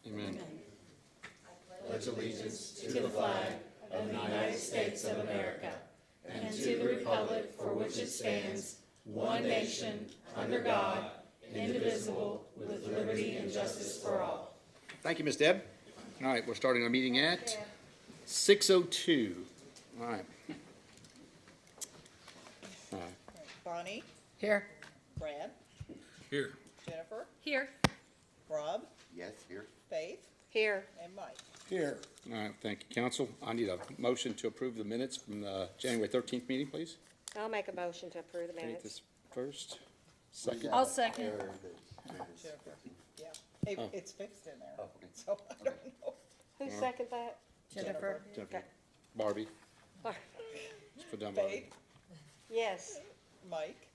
Amen. Pledge allegiance to the flag of the United States of America and to the republic for which it stands, one nation, under God, indivisible, with liberty and justice for all. Thank you, Ms. Deb. All right, we're starting our meeting at 6:02. All right. Bonnie, Here. Brad, Here. Jennifer, Here. Rob, Yes, here. Faith, Here. and Mike. Here. All right, thank you, council. I need a motion to approve the minutes from the January 13th meeting, please. I'll make a motion to approve the Faith minutes. is first. Second. I'll second. Jennifer, yeah. It's fixed in there, Oh, okay. so I don't know. Who seconded that? Jennifer. Jennifer. Barbie. Just put down Barbie. Faith, Yes. Mike,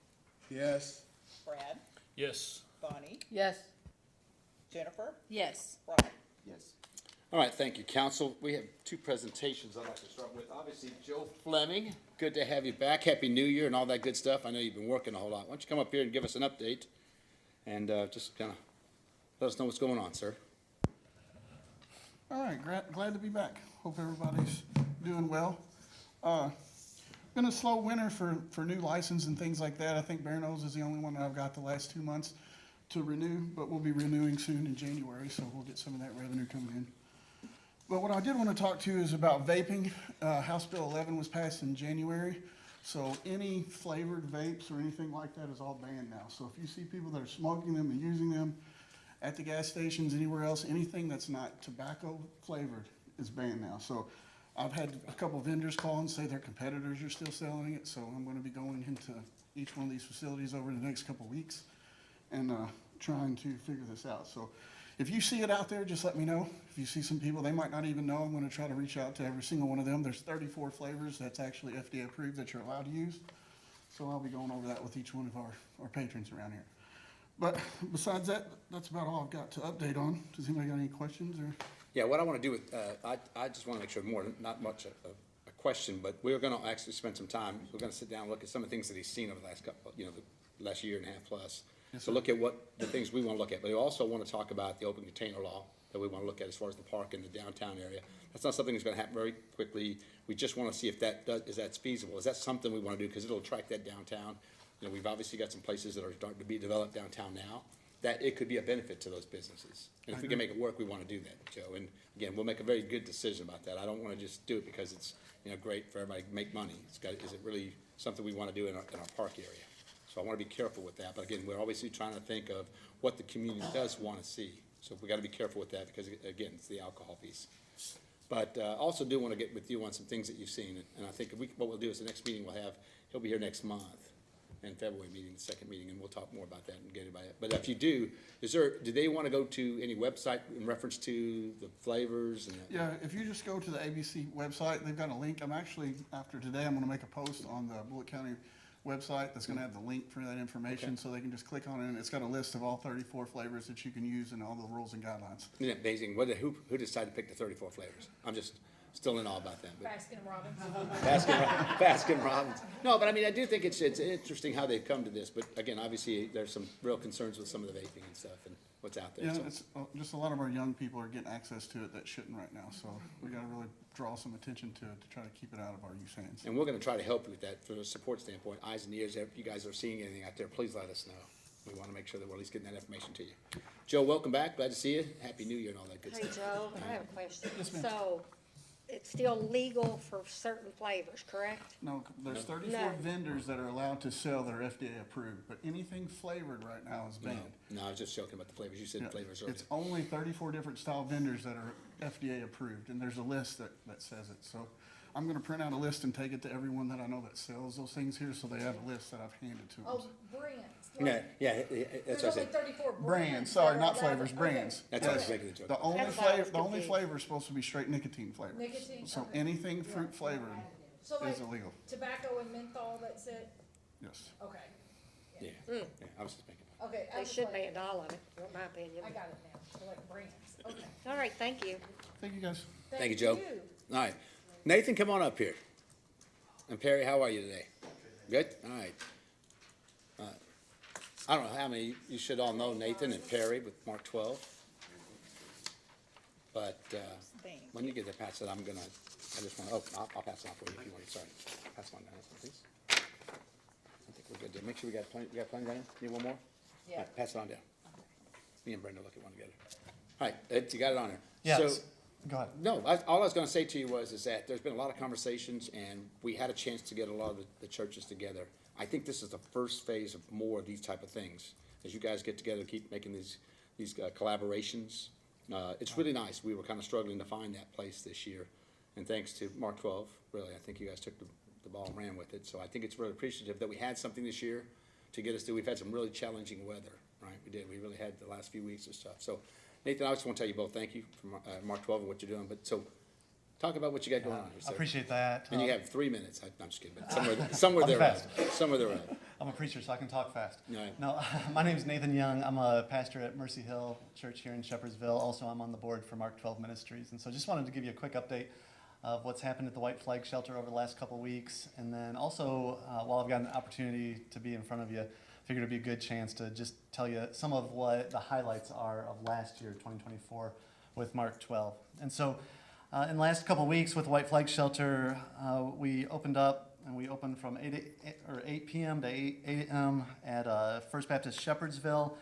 Yes. Brad, Yes. Bonnie, Yes. Jennifer, Yes. Rob. Yes. All right, thank you, council. We have two presentations I'd like to start with. Obviously, Joe Fleming, good to have you back. Happy New Year and all that good stuff. I know you've been working a whole lot. Why don't you come up here and give us an update and just kind of let us know what's going on, sir. All right, glad to be back. Hope everybody's doing well. Been a slow winter for new license and things like that. I think Bear Nose is the only one that I've got the last 2 months to renew, but we'll be renewing soon in January, so we'll get some of that revenue coming in. But what I did want to talk to you is about vaping. House Bill 11 was passed in January, so any flavored vapes or anything like that is all banned now. So if you see people that are smoking them and using them at the gas stations, anywhere else, anything that's not tobacco flavored is banned now. So I've had a couple vendors call and say their competitors are still selling it, so I'm gonna be going into each one of these facilities over the next couple weeks and trying to figure this out. So if you see it out there, just let me know. If you see some people, they might not even know, I'm gonna try to reach out to every single one of them. There's 34 flavors that's actually FDA approved that you're allowed to use. So I'll be going over that with each one of our patrons around here. But besides that, that's about all I've got to update on. Does anybody got any questions or? Yeah, what I want to do with, I just want to make sure more, not much a question, but we're going to actually spend some time, we're going to sit down and look at some of the things that he's seen over the last couple, the last year and a half plus. Yes, So sir. look at what, the things we want to look at, but we also want to talk about the open container law that we want to look at as far as the park in the downtown area. That's not something that's going to happen very quickly. We just want to see if that's feasible. Is that something we want to do? Because it'll attract that downtown. We've obviously got some places that are starting to be developed downtown now, that it could be a benefit to those businesses. And if we can make it work, we want to do that, Joe. And again, we'll make a very good decision about that. I don't want to just do it because it's, great for everybody to make money. Is it really something we want to do in our park area? So I want to be careful with that. But again, we're obviously trying to think of what the community does want to see. So we got to be careful with that because, again, it's the alcohol piece. But also do want to get with you on some things that you've seen. And I think what we'll do is the next meeting he'll be here next month. And February meeting, the second meeting, and we'll talk more about that and get about it. But if you do they want to go to any website in reference to the flavors and? Yeah, if you just go to the ABC website, they've got a link. I'm actually, after today, I'm gonna make a post on the Bullitt County website that's gonna have the link for that information, Okay. so they can just click on it, and it's got a list of all 34 flavors that you can use and all the rules and guidelines. Isn't it amazing? Who decided to pick the 34 flavors? I'm just still in awe about that. But Baskin Robbins. No, but I mean, I do think it's interesting how they've come to this. But again, obviously, there's some real concerns with some of the vaping and stuff and what's out there. Yeah, So- it's just a lot of our young people are getting access to it that shouldn't right now, so we gotta really draw some attention to it to try to keep it out of our use hands. And we're going to try to help you with that from a support standpoint, eyes and ears. If you guys are seeing anything out there, please let us know. We want to make sure that we're at least getting that information to you. Joe, welcome back. Glad to see you. Happy New Year and all that good Hey, stuff. Joe, I have a question. Yes, ma'am. So, it's still legal for certain flavors, correct? No, there's 34 No. vendors that are allowed to sell that are FDA approved, but anything flavored right now is No, banned. no, I was just joking about the flavors. You said Yeah, flavors earlier. it's only 34 different style vendors that are FDA approved, and there's a list that says it. So I'm gonna print out a list and take it to everyone that I know that sells those things here, so they have a list that I've handed to them. Oh, brands. Yeah, that's There's what I only said. 34 Brands, sorry, that are not allowed- flavors, okay. brands. That's what I was Yes. making the joke. The only That's why I was flavor, the only confused. flavor is supposed to be straight nicotine flavors. Nicotine, So okay. anything fruit flavored So like is illegal, tobacco and menthol, that's it? yes. Okay, Yeah, I was just making. okay. I They was should like- ban all of it, in my opinion. I got it now, so like brands, okay. All right, thank you. Thank you, guys. Thank you, Joe. All right. Nathan, come on up here. And Perry, how are you today? Good? All right. I don't know how many, you should all know Nathan and Perry with Mark 12. But, Thank when you get to pass it, I'll pass it off for you if you want, sorry. Pass one down, please. I think we're good there. Make sure we got plenty down. Need one more? Yeah. All right, pass it on down. Me and Brenda look at one together. All right, Ed, you got it on there. Yes, So- go ahead. No, all I was gonna say to you is that there's been a lot of conversations, and we had a chance to get a lot of the churches together. I think this is the first phase of more of these type of things. As you guys get together, keep making these collaborations. It's really nice. We were kind of struggling to find that place this year. And thanks to Mark 12, really, I think you guys took the ball and ran with it. So I think it's really appreciative that we had something this year to get us through. We've had some really challenging weather, right? We did. We really had the last few weeks of stuff. So Nathan, I just want to tell you both thank you for Mark 12 and what you're doing. But so talk about what you got going on here. I sir. appreciate that. And you have 3 minutes. I'm just kidding. But somewhere I'll be there. fast. Somewhere there. I'm a preacher, so I can talk fast. Right. No, my name's Nathan Young. I'm a pastor at Mercy Hill Church here in Shepherdsville. Also, I'm on the board for Mark 12 Ministries. And so just wanted to give you a quick update of what's happened at the White Flag Shelter over the last couple of weeks. And then also, while I've got an opportunity to be in front of you, figured it'd be a good chance to just tell you some of what the highlights are of last year, 2024, with Mark 12. And so, in the last couple of weeks with White Flag Shelter, we opened up, and we opened from 8 p.m. to 8 a.m. at First Baptist Shepherdsville.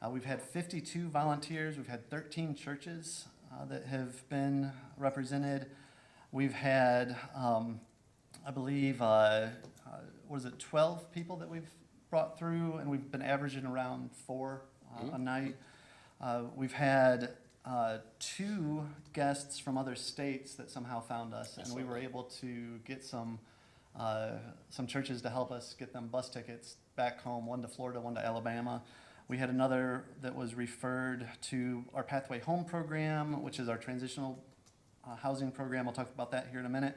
We've had 52 volunteers. We've had 13 churches that have been represented. We've had, I believe, 12 people that we've brought through, and we've been averaging around 4 a night. We've had 2 guests from other states that somehow found us, and we were able to get some churches to help us get them bus tickets back home, one to Florida, one to Alabama. We had another that was referred to our Pathway Home program, which is our transitional housing program. I'll talk about that here in a minute.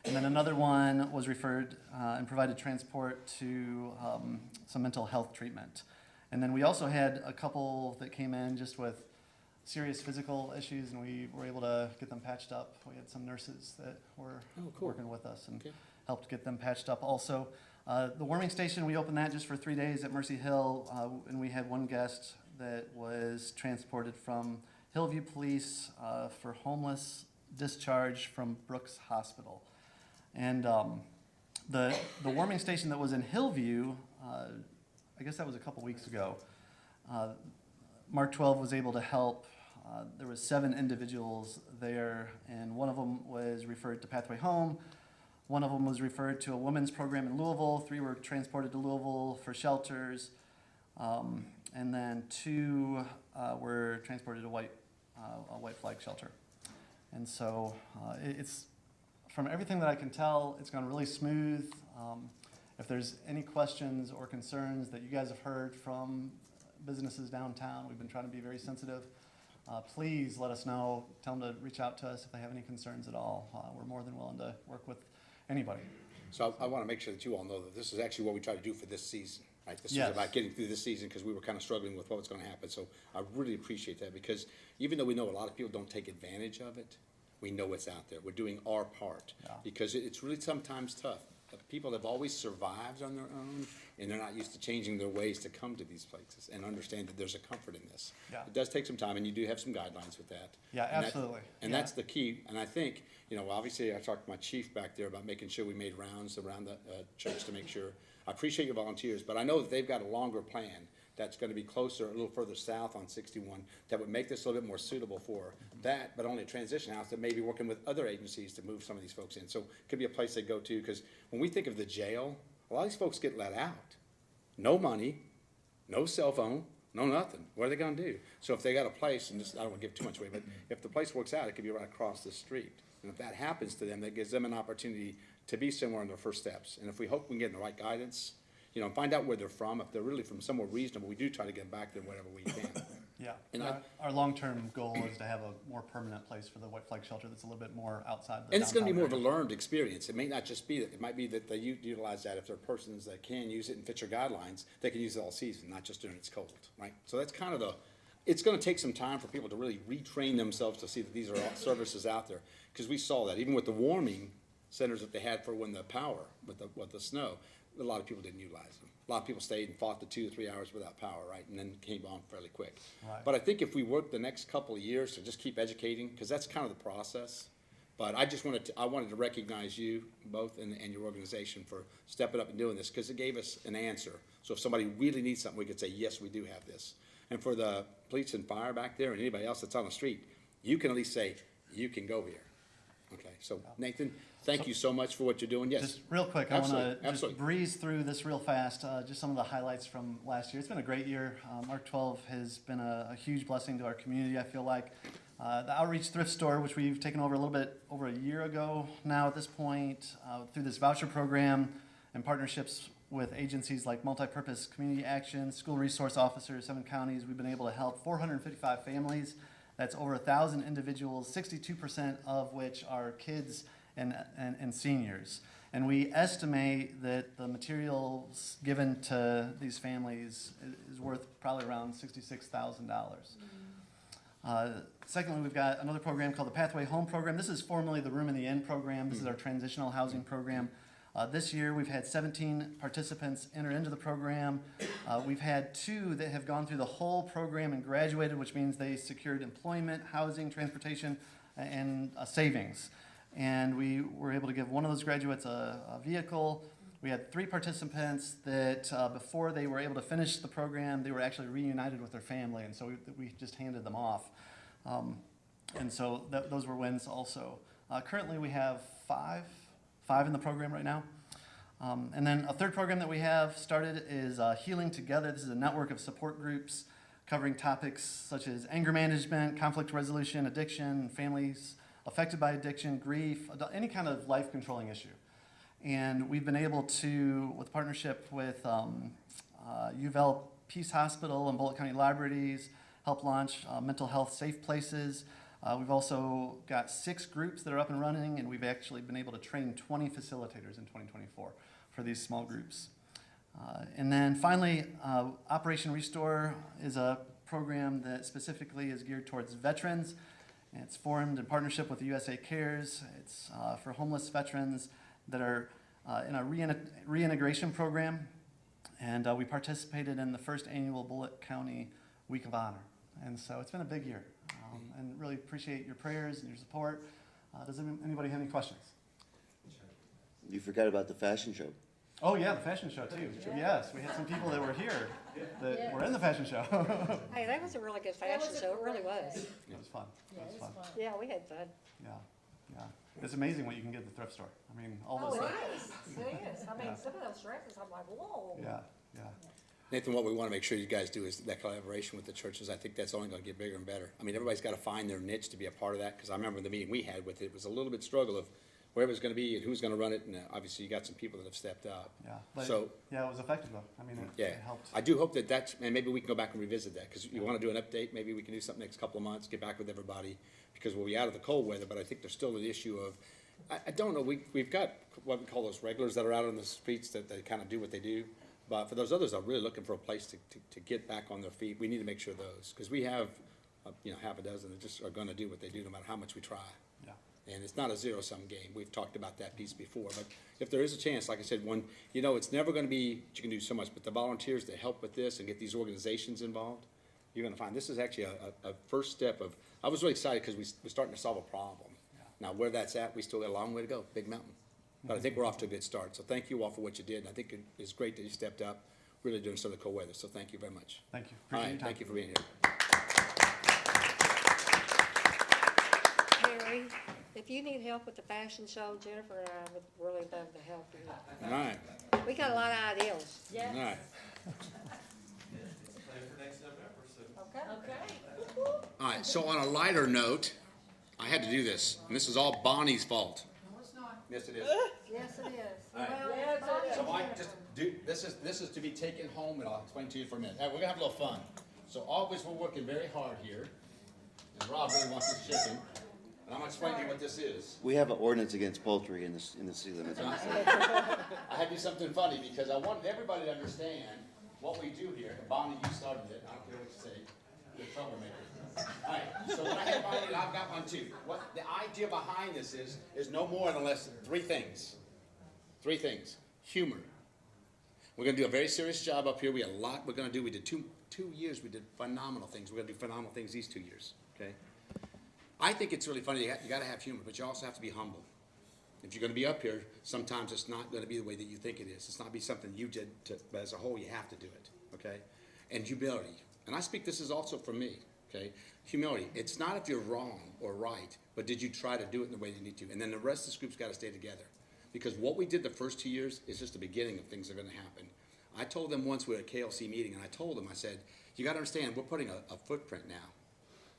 And then another one was referred and provided transport to some mental health treatment. And then we also had a couple that came in just with serious physical issues, and we were able to get them patched up. We had some nurses that were working with us and helped get them patched up also. The warming station, we opened that just for 3 days at Mercy Hill, and we had one guest that was transported from Hillview Police for homeless discharge from Brooks Hospital. And the warming station that was in Hillview, I guess that was a couple weeks ago, Mark 12 was able to help. There was 7 individuals there, and one of them was referred to Pathway Home. One of them was referred to a women's program in Louisville. 3 were transported to Louisville for shelters. And then 2 were transported to a White Flag Shelter. And so it's, from everything that I can tell, it's gone really smooth. If there's any questions or concerns that you guys have heard from businesses downtown, we've been trying to be very sensitive. Please let us know. Tell them to reach out to us if they have any concerns at all. We're more than willing to work with anybody. So I want to make sure that you all know that this is actually what we try to do for this season, right? This Yes. is about getting through this season because we were kind of struggling with what was going to happen. So I really appreciate that, because even though we know a lot of people don't take advantage of it, we know it's out there. We're doing our part, because it's really sometimes tough. People have always survived on their own, and they're not used to changing their ways to come to these places and understand that there's a comfort in this. Yeah. It does take some time, and you do have some guidelines with that. Yeah, And absolutely. And Yeah. that's the key. And I think, obviously I talked to my chief back there about making sure we made rounds around the church to make sure. I appreciate your volunteers, but I know that they've got a longer plan that's going to be closer, a little further south on 61, that would make this a little bit more suitable for that, but only a transition house that may be working with other agencies to move some of these folks in. So it could be a place they go to, because when we think of the jail, a lot of these folks get let out. No money, no cell phone, no nothing. What are they going to do? So if they got a place, and this, I don't want to give too much away, but if the place works out, it could be right across the street. And if that happens to them, that gives them an opportunity to be somewhere in their first steps. And if we hope we can get in the right guidance, find out where they're from. If they're really from somewhere reasonable, we do try to get back there whenever we can. Yeah. And Our long-term goal is to have a more permanent place for the White Flag Shelter that's a little bit more outside the And it's going to be more of a downtown learned experience. It may not just be that. It might be that they utilize that if there are persons that can use it and fit your guidelines, they can use it all season, not just during it's cold, right? So that's kind of it's going to take some time for people to really retrain themselves to see that these are all services out there. Because we saw that even with the warming centers that they had for when the power, with the snow, a lot of people didn't utilize them. a lot of people stayed and fought the 2 or 3 hours without power, right, and then came on fairly quick. Right. But I think if we work the next couple of years to just keep educating, because that's kind of the process. But I wanted to recognize you both and your organization for stepping up and doing this, because it gave us an answer. So if somebody really needs something, we could say, yes, we do have this. And for the police and fire back there and anybody else that's on the street, you can at least say, you can go here. Okay, so Nathan, thank you so much for what you're doing. Yes. Just real quick, I want to just Absolutely. breeze through this real fast, just some of the highlights from last year. It's been a great year. Mark 12 has been a huge blessing to our community, I feel like. The Outreach Thrift Store, which we've taken over a little bit over a year ago now at this point, through this voucher program and partnerships with agencies like Multipurpose Community Action, School Resource Officers, 7 counties, we've been able to help 455 families. That's over 1,000 individuals, 62% of which are kids and seniors. And we estimate that the materials given to these families is worth probably around $66,000. Secondly, we've got another program called the Pathway Home Program. This is formerly the Room in the Inn program. This is our transitional housing program. This year, we've had 17 participants enter into the program. We've had 2 that have gone through the whole program and graduated, which means they secured employment, housing, transportation, and savings. And we were able to give one of those graduates a vehicle. We had 3 participants that before they were able to finish the program, they were actually reunited with their family, and so we just handed them off. And so those were wins also. Currently, we have five in the program right now. And then a third program that we have started is Healing Together. This is a network of support groups covering topics such as anger management, conflict resolution, addiction, families affected by addiction, grief, any kind of life-controlling issue. And we've been able to, with partnership with UVL Peace Hospital and Bullitt County Libraries, help launch mental health safe places. We've also got 6 groups that are up and running, and we've actually been able to train 20 facilitators in 2024 for these small groups. And then finally, Operation Restore is a program that specifically is geared towards veterans. And it's formed in partnership with the USA Cares. It's for homeless veterans that are in a reintegration program. And we participated in the first annual Bullitt County Week of Honor. And so it's been a big year. And really appreciate your prayers and your support. Does anybody have any questions? You forgot about the fashion show. Oh yeah, the fashion show too. Yes, we had some people that were here that were in the fashion show. Hey, that was a really good fashion show, it really was. It was fun. It was fun. Yeah, we had fun. Yeah, yeah. It's amazing what you can get at the thrift store. I mean, all Oh, those. it is, it is. I mean, some of those dresses, I'm like, whoa. Yeah, yeah. Nathan, what we want to make sure you guys do is that collaboration with the churches. I think that's only going to get bigger and better. I mean, everybody's got to find their niche to be a part of that, because I remember the meeting we had with it was a little bit struggle of where it was going to be and who's going to run it, and obviously you got some people that have stepped up. Yeah, but So, yeah, it was effective though. I mean, yeah, it helped. I do hope that that's, and maybe we can go back and revisit that, because you want to do an update, maybe we can do something next couple of months, get back with everybody, because we'll be out of the cold weather, but I think there's still an issue of, I don't know, we've got what we call those regulars that are out on the streets that they kind of do what they do, but for those others that are really looking for a place to get back on their feet, we need to make sure those, because we have, half a dozen that just are going to do what they do no matter how much we try. Yeah. And it's not a zero-sum game. We've talked about that piece before. But if there is a chance, like I said, it's never going to be, you can do so much, but the volunteers to help with this and get these organizations involved, you're going to find this is actually a first step of, I was really excited because we're starting to solve a problem. Yeah. Now, where that's at, we still got a long way to go, big mountain. But I think we're off to a good start. So thank you all for what you did. And I think it's great that you stepped up, really during some of the cold weather. So thank you very much. Thank you. All Appreciate right, your time. thank you for being here. Harry, if you need help with the fashion show, Jennifer and I would really love to help you. All right, We got a lot of ideas. all right. Okay. All right, so on a lighter note, I had to do this, and this is all Bonnie's fault. No, it's not. Yes, it is. Yes, it is. Right. Well, Yes, it is. So I just do, this is to be taken home, and I'll explain to you for a minute. We're gonna have a little fun. So always we're working very hard here, and Rob really wants this chicken, and I'm gonna explain to you what this is. We have an ordinance against poultry in the city limits. I had to do something funny, because I wanted everybody to understand what we do here. Bonnie, you started it, I don't care what you say, you're a troublemaker. All right, so when I had Bonnie, and I've got one too. What the idea behind this is no more than less than three things. Three things. Humor. We're gonna do a very serious job up here. We have a lot we're gonna do. We did two years, we did phenomenal things. We're gonna do phenomenal things these 2 years, okay? I think it's really funny. You gotta have humor, but you also have to be humble. If you're gonna be up here, sometimes it's not gonna be the way that you think it is. It's not be something you did, but as a whole, you have to do it, okay? And humility. And I speak this is also for me, okay? Humility. It's not if you're wrong or right, but did you try to do it in the way you need to? And then the rest of this group's gotta stay together. Because what we did the first 2 years is just the beginning of things that are gonna happen. I told them once we were at a KLC meeting, and I told them, I said, you gotta understand, we're putting a footprint now.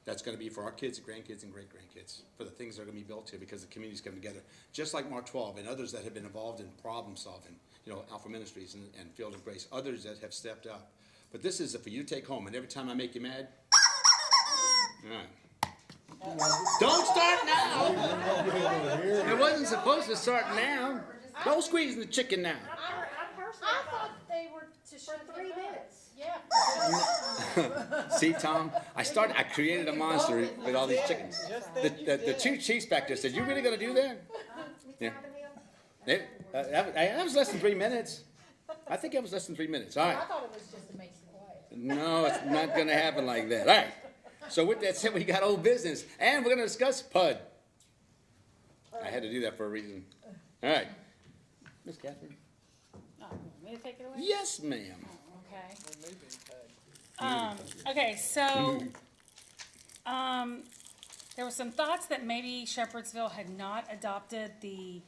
That's gonna be for our kids and grandkids and great-grandkids, for the things that are gonna be built here, because the community's coming together. Just like Mark 12 and others that have been involved in problem solving, you know, Alpha Ministries and Field of Grace, others that have stepped up. But this is for you to take home, and every time I make you mad, all right. Don't start now! It wasn't supposed to start now. Don't squeeze the chicken now. I thought they were to shut For 3 minutes. Yeah. See, Tom, I created a monster with all these chickens. Just The, think you the did. two chiefs back there said, you really gonna do that? You Yeah. tired of him? That was less than 3 minutes. I think that was less than 3 minutes. All I right. thought it was just to make you quiet. No, it's not gonna happen like that. All right. So with that said, we got old business, and we're gonna discuss PUD. I had to do that for a reason. All right. Miss Catherine? Oh, you want me to take it away? Yes, ma'am. Okay. Removing PUD. Okay, so, there were some thoughts that maybe Shepherdsville had not adopted the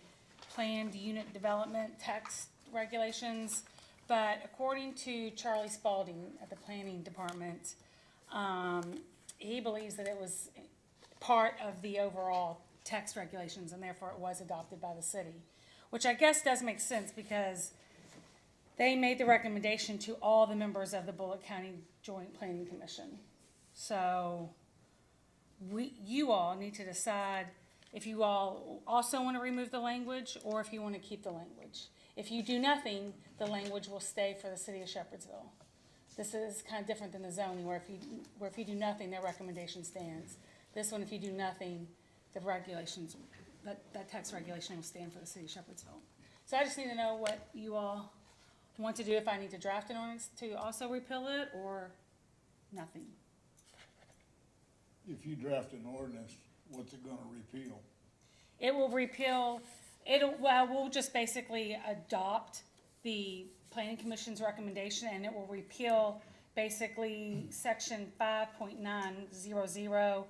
planned unit development text regulations, but according to Charlie Spalding at the planning department, he believes that it was part of the overall text regulations and therefore it was adopted by the city, which I guess does make sense because they made the recommendation to all the members of the Bullock County Joint Planning Commission. So you all need to decide if you all also want to remove the language or if you want to keep the language. If you do nothing, the language will stay for the city of Shepherdsville. This is kind of different than the zoning where if you do nothing, their recommendation stands. This one, if you do nothing, the regulations, that text regulation will stand for the city of Shepherdsville. So I just need to know what you all want to do, if I need to draft an ordinance to also repeal it or nothing. If you draft an ordinance, what's it gonna repeal? It will repeal, we'll just basically adopt the planning commission's recommendation and it will repeal basically section 5.900,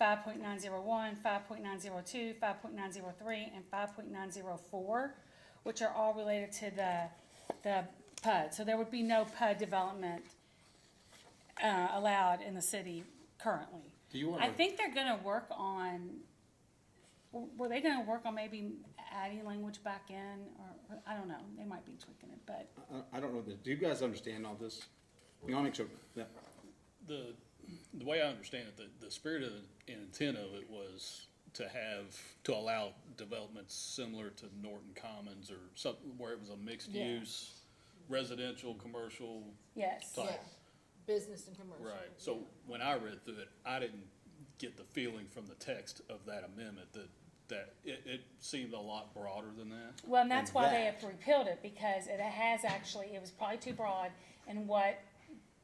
5.901, 5.902, 5.903, and 5.904, which are all related to the PUD. So there would be no PUD development allowed in the city currently. Do you want I think they're gonna work on, were they gonna work on maybe adding language back in, or, I don't know, they might be tweaking it, but, I don't know. Do you guys understand all this? You want to make sure. Yeah. The way I understand it, the spirit of and intent of it was to allow developments similar to Norton Commons or something where it was a mixed Yeah. use, residential, commercial yes. type. Business and commercial. Right, so when I read through it, I didn't get the feeling from the text of that amendment that it seemed a lot broader than that. Well, and that's And why they that- have repealed it, because it has actually, it was probably too broad, and what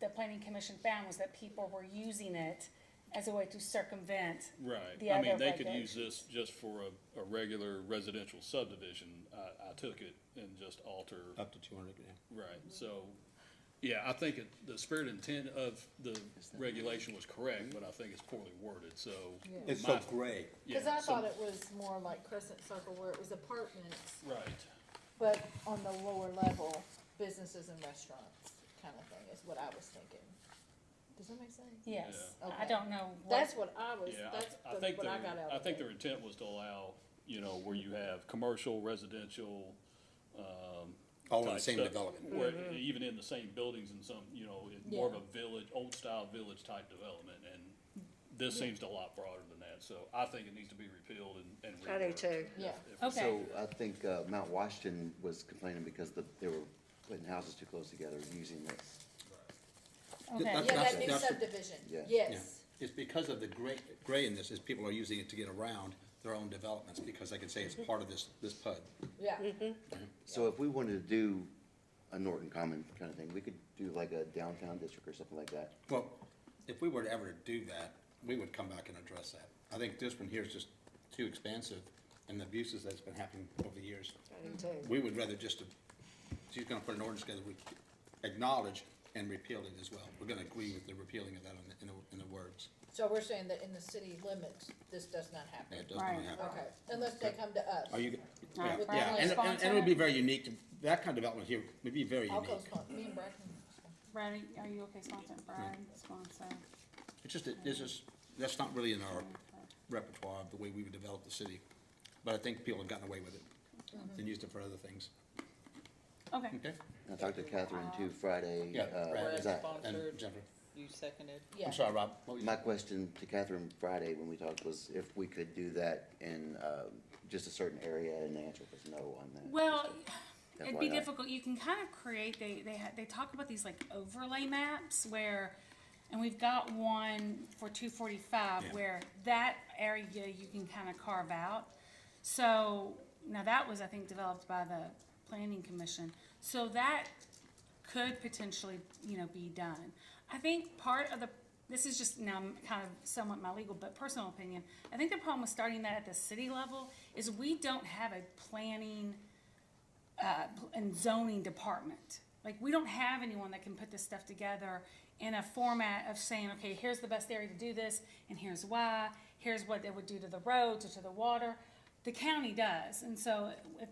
the planning commission found was that people were using it as a way to circumvent. Right, The I mean, other they could use regulations. this just for a regular residential subdivision. I took it and just alter, Up to 200, yeah. right, so, yeah, I think the spirit and intent of the regulation was correct, but I think it's poorly worded, so. It's my- so gray. Because yeah, I so- thought it was more like Crescent Circle where it was apartments, Right, but on the lower level, businesses and restaurants kind of thing is what I was thinking. Does that make sense? Yes, Yeah. I Okay. don't know That's what I was, yeah, that's I think what I got out of it. I think their intent was to allow, where you have commercial, residential, All in the type same stuff, development. where even in the same buildings and some, more of Yeah. a village, old style village type development, and this seems a lot broader than that, so I think it needs to be repealed and I do reworked. too. Yeah. Okay. So I think Mount Washington was complaining because they were putting houses too close together using this. Okay, Yeah, That's- that new that's- subdivision, Yeah. yes. It's because of the gray in this, is people are using it to get around their own developments, because I can say it's part of this PUD. Yeah, So if we wanted to do a Norton Common kind of thing. We could do like a downtown district or something like that. Well, if we were to ever do that, we would come back and address that. I think this one here is just too expansive, and the abuses that's been happening over the years. I do too. We would rather just, she's gonna put an ordinance together, we acknowledge and repeal it as well. We're gonna agree with the repealing of that in the words. So we're saying that in the city limits, this does not happen? Yeah, it does not Right. happen. Okay, unless they come to us. Are you, yeah, Right, yeah, Brad, will you and sponsor it would be it? very unique, that kind of development here would be very I'll unique. co-sponsor, me and Brad can. Brad, are you okay sponsoring? Brad, sponsor. It's just, that's not really in our repertoire of the way we would develop the city. But I think people have gotten away with it and used it for other things, Okay. okay? I talked to Catherine too Friday. Yeah, Brad. Brad Zach. And sponsored, Jennifer, you seconded. Yeah. I'm sorry, Rob, what was My question to Catherine Friday when we talked was if we could do that in, just a certain area, and the answer was no on that. Well, it'd be FYI. difficult. You can kind of create, they talk about these like overlay maps where, and we've got one for 245 Yeah. where that area you can kind of carve out. So, now that was, I think, developed by the planning commission. So that could potentially, be done. I think part of this is just now kind of somewhat my legal but personal opinion. I think the problem with starting that at the city level is we don't have a planning and zoning department. Like, we don't have anyone that can put this stuff together in a format of saying, okay, here's the best area to do this, and here's why, here's what it would do to the roads or to the water. The county does, and so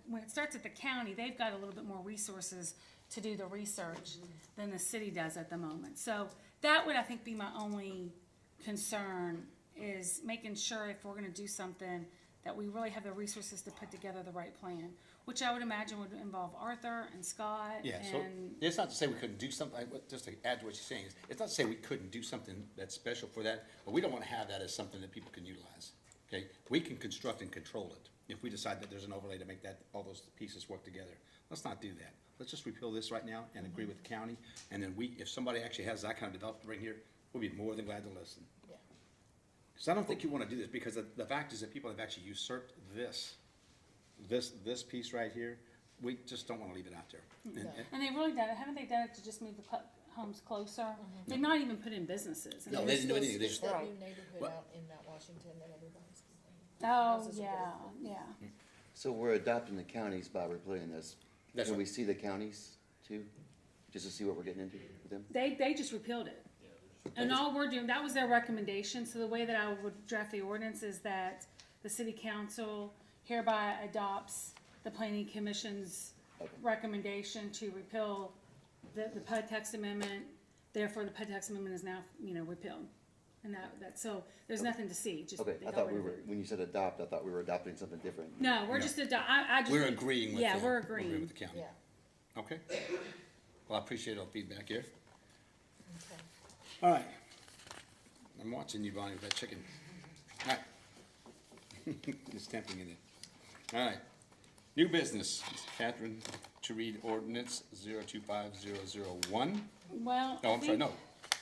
when it starts at the county, they've got a little bit more resources to do the research than the city does at the moment. So that would, I think, be my only concern, is making sure if we're gonna do something, that we really have the resources to put together the right plan, which I would imagine would involve Arthur and Scott Yeah, so and, it's not to say we couldn't do something, just to add to what you're saying, it's not to say we couldn't do something that's special for that, but we don't want to have that as something that people can utilize, okay? We can construct and control it if we decide that there's an overlay to make that, all those pieces work together. Let's not do that. Let's just repeal this right now and agree with the county, and then if somebody actually has that kind of development right here, we'll be more than glad to listen. Yeah. Because I don't think you want to do this, because the fact is that people have actually usurped this piece right here. We just don't want to leave it out there. and they've really done it, haven't they done it to just move the homes closer? They've not even put in businesses. No, they didn't do anything. They There's just, that Right. new neighborhood Well- out in Mount Washington that everybody's complaining. Oh, Houses are yeah, built. yeah. So we're adopting the counties by repealing this. That's Can we right. see the counties too, just to see what we're getting into with them? They just repealed it. And all we're doing, that was their recommendation, so the way that I would draft the ordinance is that the city council hereby adopts the planning commission's Okay. recommendation to repeal the PUD text amendment, therefore the PUD text amendment is now, repealed. And so, there's nothing to see, just. Okay, they I got thought rid we of were, it. when you said adopt, I thought we were adopting something different. No, we're just I just. we're agreeing with them. Yeah, we're agreeing agreeing. with the county. Yeah, Okay. Well, I appreciate all the feedback here. okay. All right. I'm watching you, Bonnie, with that chicken. All right. It's tempting, isn't it? All right. New business. Catherine to read ordinance 025001. Well, Oh, I I'm sorry, think no,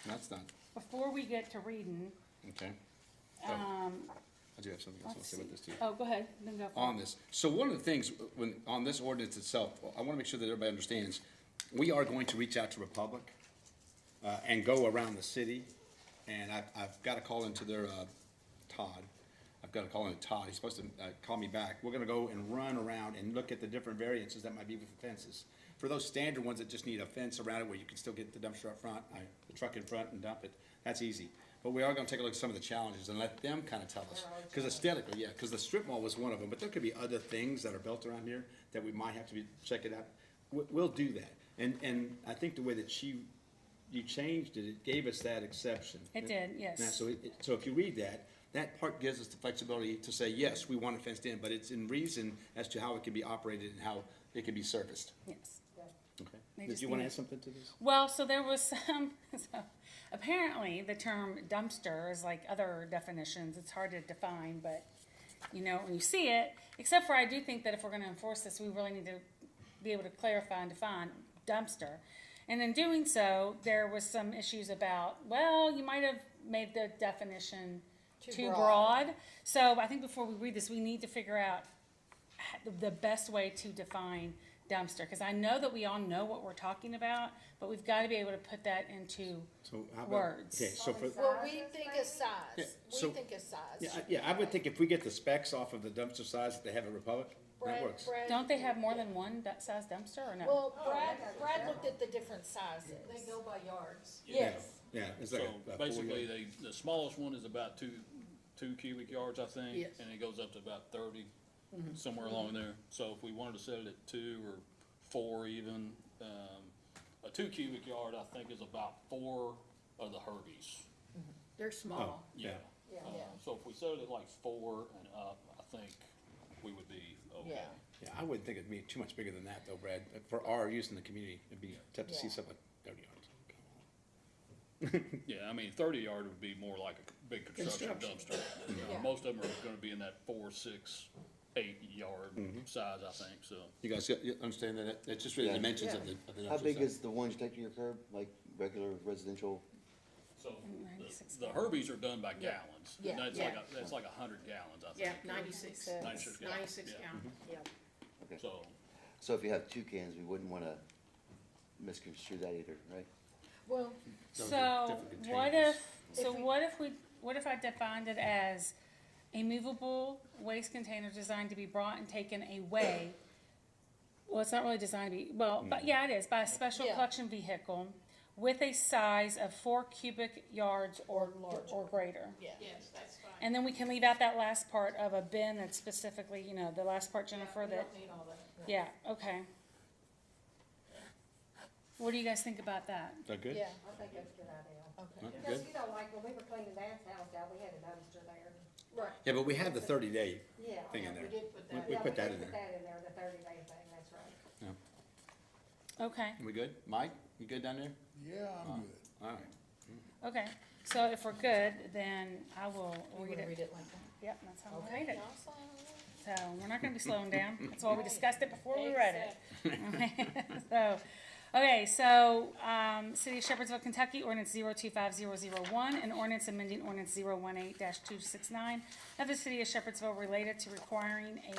that's not. before we get to reading, Okay. um, I do have something else I want to let's say see. about this too. Oh, go ahead, then go for it. On this. So one of the things, on this ordinance itself, I want to make sure that everybody understands, we are going to reach out to Republic and go around the city. And I've got to call into their, Todd. I've got to call into Todd. He's supposed to call me back. We're going to go and run around and look at the different variances that might be with the fences. For those standard ones that just need a fence around it where you can still get the dumpster up front, the truck in front and dump it, that's easy. But we are going to take a look at some of the challenges and let them kind of tell us. Because aesthetically, yeah, because the strip mall was one of them, but there could be other things that are built around here that we might have to check it out. We'll do that. And I think the way that you changed it, it gave us that exception. It did, yes. Now, so if you read that, that part gives us the flexibility to say, yes, we want it fenced in, but it's in reason as to how it can be operated and how it can be serviced. Yes. They Okay. Did just you want to need- add something to this? Well, so there was some, so apparently the term dumpster is like other definitions. It's hard to define, but when you see it, except for I do think that if we're going to enforce this, we really need to be able to clarify and define dumpster. And in doing so, there was some issues about, well, you might have made the definition too broad. So I think before we read this, we need to figure out the best way to define dumpster? Because I know that we all know what we're talking about, but we've got to be able to put that into So how about? words. Okay, so for, Well, we think of Yeah, size, so- we think of size. yeah, I would think if we get the specs off of the dumpster size that they have at Republic, that Brad- works. Brad- Don't they have more than one that size dumpster or no? Well, Brad looked at the different sizes. They go by yards. Yes. Yeah, it's like So a basically, 4-yard. the smallest one is about two cubic yards, I think. Yes. And it goes up to about 30, somewhere along there. So if we wanted to set it at 2 or 4 even, a 2 cubic yard, I think, is about 4 of the Herbies. They're small. Yeah. Yeah. So if we set it at like 4 and up, I think we would be okay. Yeah. Yeah, I wouldn't think it'd be too much bigger than that though, Brad. For our use in the community, it'd be tough to see Yeah. something like 30 yards. Yeah, I mean, 30 yard would be more like a big construction dumpster. Yeah. Most of them are gonna be in that 4, 6, 8 yard size, I think, so. You guys you understand that? It's just really Yeah. dimensions of the dumpster. How big size. is the ones you take to your curb, like regular residential? So, 96 the Herbies are done by gallons. Yeah. That's Yeah. like, that's like 100 gallons, I Yeah, think. 96. 96 gallons. 96 yeah. gallon. Yeah. Okay. So, So if you have 2 cans, we wouldn't wanna misconstrue that either, right? Well, Those So are different what containers. what if I defined it as a movable waste container designed to be brought and taken away? Well, it's not really designed to be, well, but yeah, it is, by a special Yeah. collection vehicle with a size of 4 cubic yards or greater. yeah. Yes, that's fine. And then we can leave out that last part of a bin that's specifically, you know, the last part, Jennifer, We that, don't need all that. yeah, okay. What do you guys think about that? Is that good? Yeah, I think that's a good idea. okay, Because, Good? you know, like when we were cleaning Dan's house out, we had a dumpster there. right. Yeah, but we have the 30-day Yeah. thing in We there. did put that. We Yeah, put that did in put there. that in there, the 30-day thing, that's right. Okay, We good? Mike, you good down there? Yeah, I'm good. All right. okay. So if we're good, then I will You read wanna it. read it like that? Yep, that's how we'll read Okay, it. awesome. So we're not gonna be slowing down. That's why we discussed it before we read it. So, okay, so, City of Shepherdsville, Kentucky, ordinance 025001, an ordinance amending ordinance 018-269 of the City of Shepherdsville related to requiring a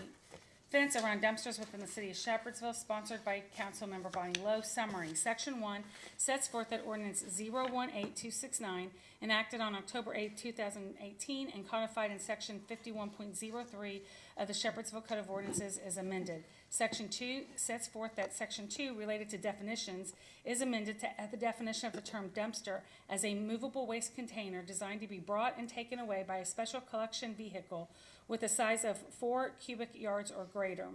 fence around dumpsters within the City of Shepherdsville, sponsored by Councilmember Bonnie Lowe. Summary, Section 1 sets forth that ordinance 018269, enacted on October 8, 2018, and codified in Section 51.03 of the Shepherdsville Code of Ordinances is amended. Section 2 sets forth that Section 2, related to definitions, is amended to add the definition of the term dumpster as a movable waste container designed to be brought and taken away by a special collection vehicle with a size of 4 cubic yards or greater.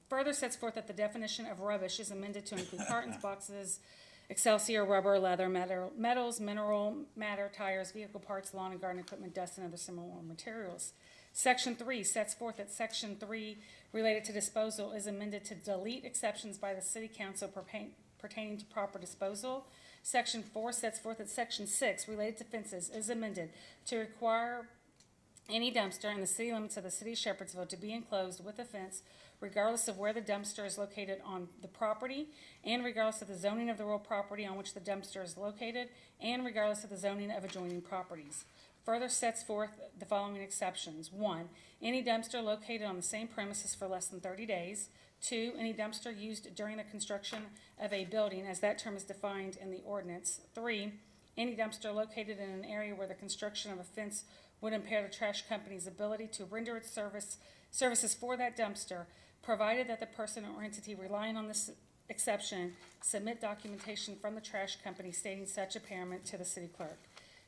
Further sets forth that the definition of rubbish is amended to include cartons, boxes, Excelsior, rubber, leather, metals, mineral matter, tires, vehicle parts, lawn and garden equipment, dust, and other similar materials. Section 3 sets forth that Section 3, related to disposal, is amended to delete exceptions by the City Council pertaining to proper disposal. Section 4 sets forth that Section 6, related to fences, is amended to require any dumpster in the city limits of the City of Shepherdsville to be enclosed with a fence, regardless of where the dumpster is located on the property, and regardless of the zoning of the real property on which the dumpster is located, and regardless of the zoning of adjoining properties. Further sets forth the following exceptions. 1, any dumpster located on the same premises for less than 30 days. 2, any dumpster used during the construction of a building, as that term is defined in the ordinance. 3, any dumpster located in an area where the construction of a fence would impair the trash company's ability to render its services for that dumpster, provided that the person or entity relying on this exception submit documentation from the trash company stating such impairment to the city clerk.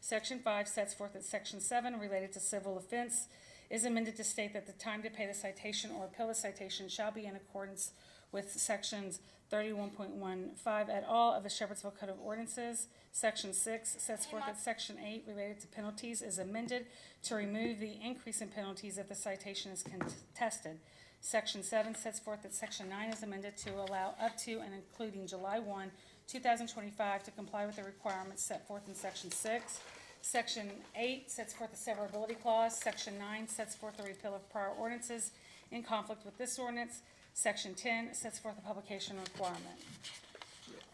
Section 5 sets forth that Section 7, related to civil offense, is amended to state that the time to pay the citation or appeal the citation shall be in accordance with Sections 31.15 et al. Of the Shepherdsville Code of Ordinances. Section 6 sets forth that Section 8, related to penalties, is amended to remove the increase in penalties if the citation is contested. Section 7 sets forth that Section 9 is amended to allow up to and including July 1, 2025 to comply with the requirements set forth in Section 6. Section 8 sets forth the severability clause. Section 9 sets forth the repeal of prior ordinances in conflict with this ordinance. Section 10 sets forth the publication requirement.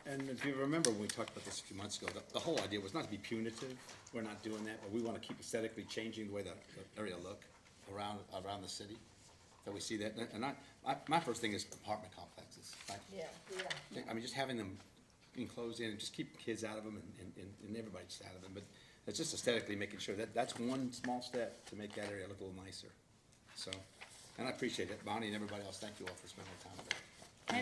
And if you remember, when we talked about this a few months ago, the whole idea was not to be punitive. We're not doing that, but we want to keep aesthetically changing the way the area look around the city. that we see that, and my first thing is apartment complexes, right? Yeah. I mean, just having them enclosed in and just keep kids out of them and everybody just out of them, but it's just aesthetically making sure that that's one small step to make that area look a little nicer. So, and I appreciate it, Bonnie and everybody else, thank you all for spending time with it.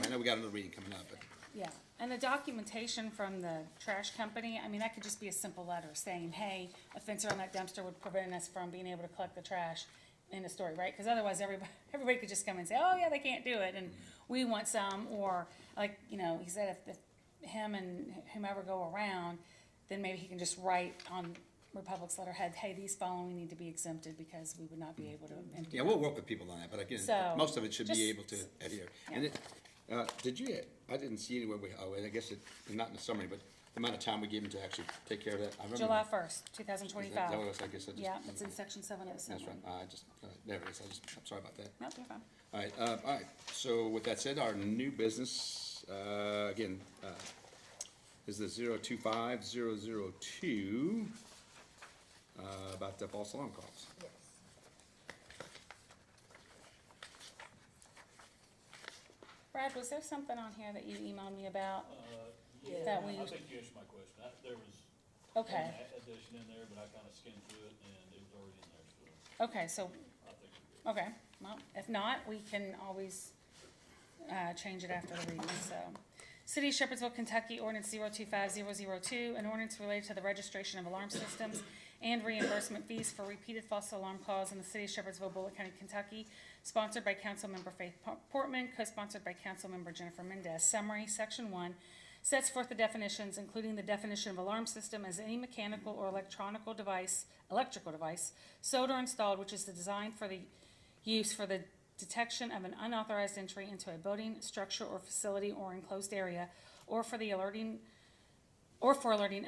I know we got another reading coming up, but Yeah, and the documentation from the trash company, I mean, that could just be a simple letter saying, hey, a fence around that dumpster would prevent us from being able to collect the trash in the story, right? Because otherwise, everybody could just come and say, oh, yeah, they can't do it, and we want some, or like, you know, he said if him and whomever go around, then maybe he can just write on Republic's letterhead, hey, these following need to be exempted because we would not be able to empty. yeah, we'll work with people on that, but again, So, most of it should be just- able to adhere. Yeah. And did you, I didn't see anywhere, I guess not in the summary, but the amount of time we gave them to actually take care of that. I remember- July 1st, Is 2025. that what it was? I guess I just. Yeah, it's in section 707. That's right, there it is, I'm sorry about that. Nope, you're fine. All right, so with that said, our new business, again, is the 025002, about the false alarm calls. Yes. Brad, was there something on here that you emailed me about? Yeah. That we, I think you answered my question. There was okay, an addition in there, but I kinda skimmed through it and it was already in there, so okay, so, I think we're good. okay, well, if not, we can always, change it after the reading, so. City of Shepherdsville, Kentucky, ordinance 025002, an ordinance related to the registration of alarm systems and reimbursement fees for repeated false alarm calls in the city of Shepherdsville, Bullitt County, Kentucky, sponsored by Councilmember Faith Portman, co-sponsored by Councilmember Jennifer Mendez. Summary, section 1, sets forth the definitions, including the definition of alarm system as any mechanical or electrical device, sold or installed, which is designed for the use for the detection of an unauthorized entry into a building, structure, or facility or enclosed area, or for alerting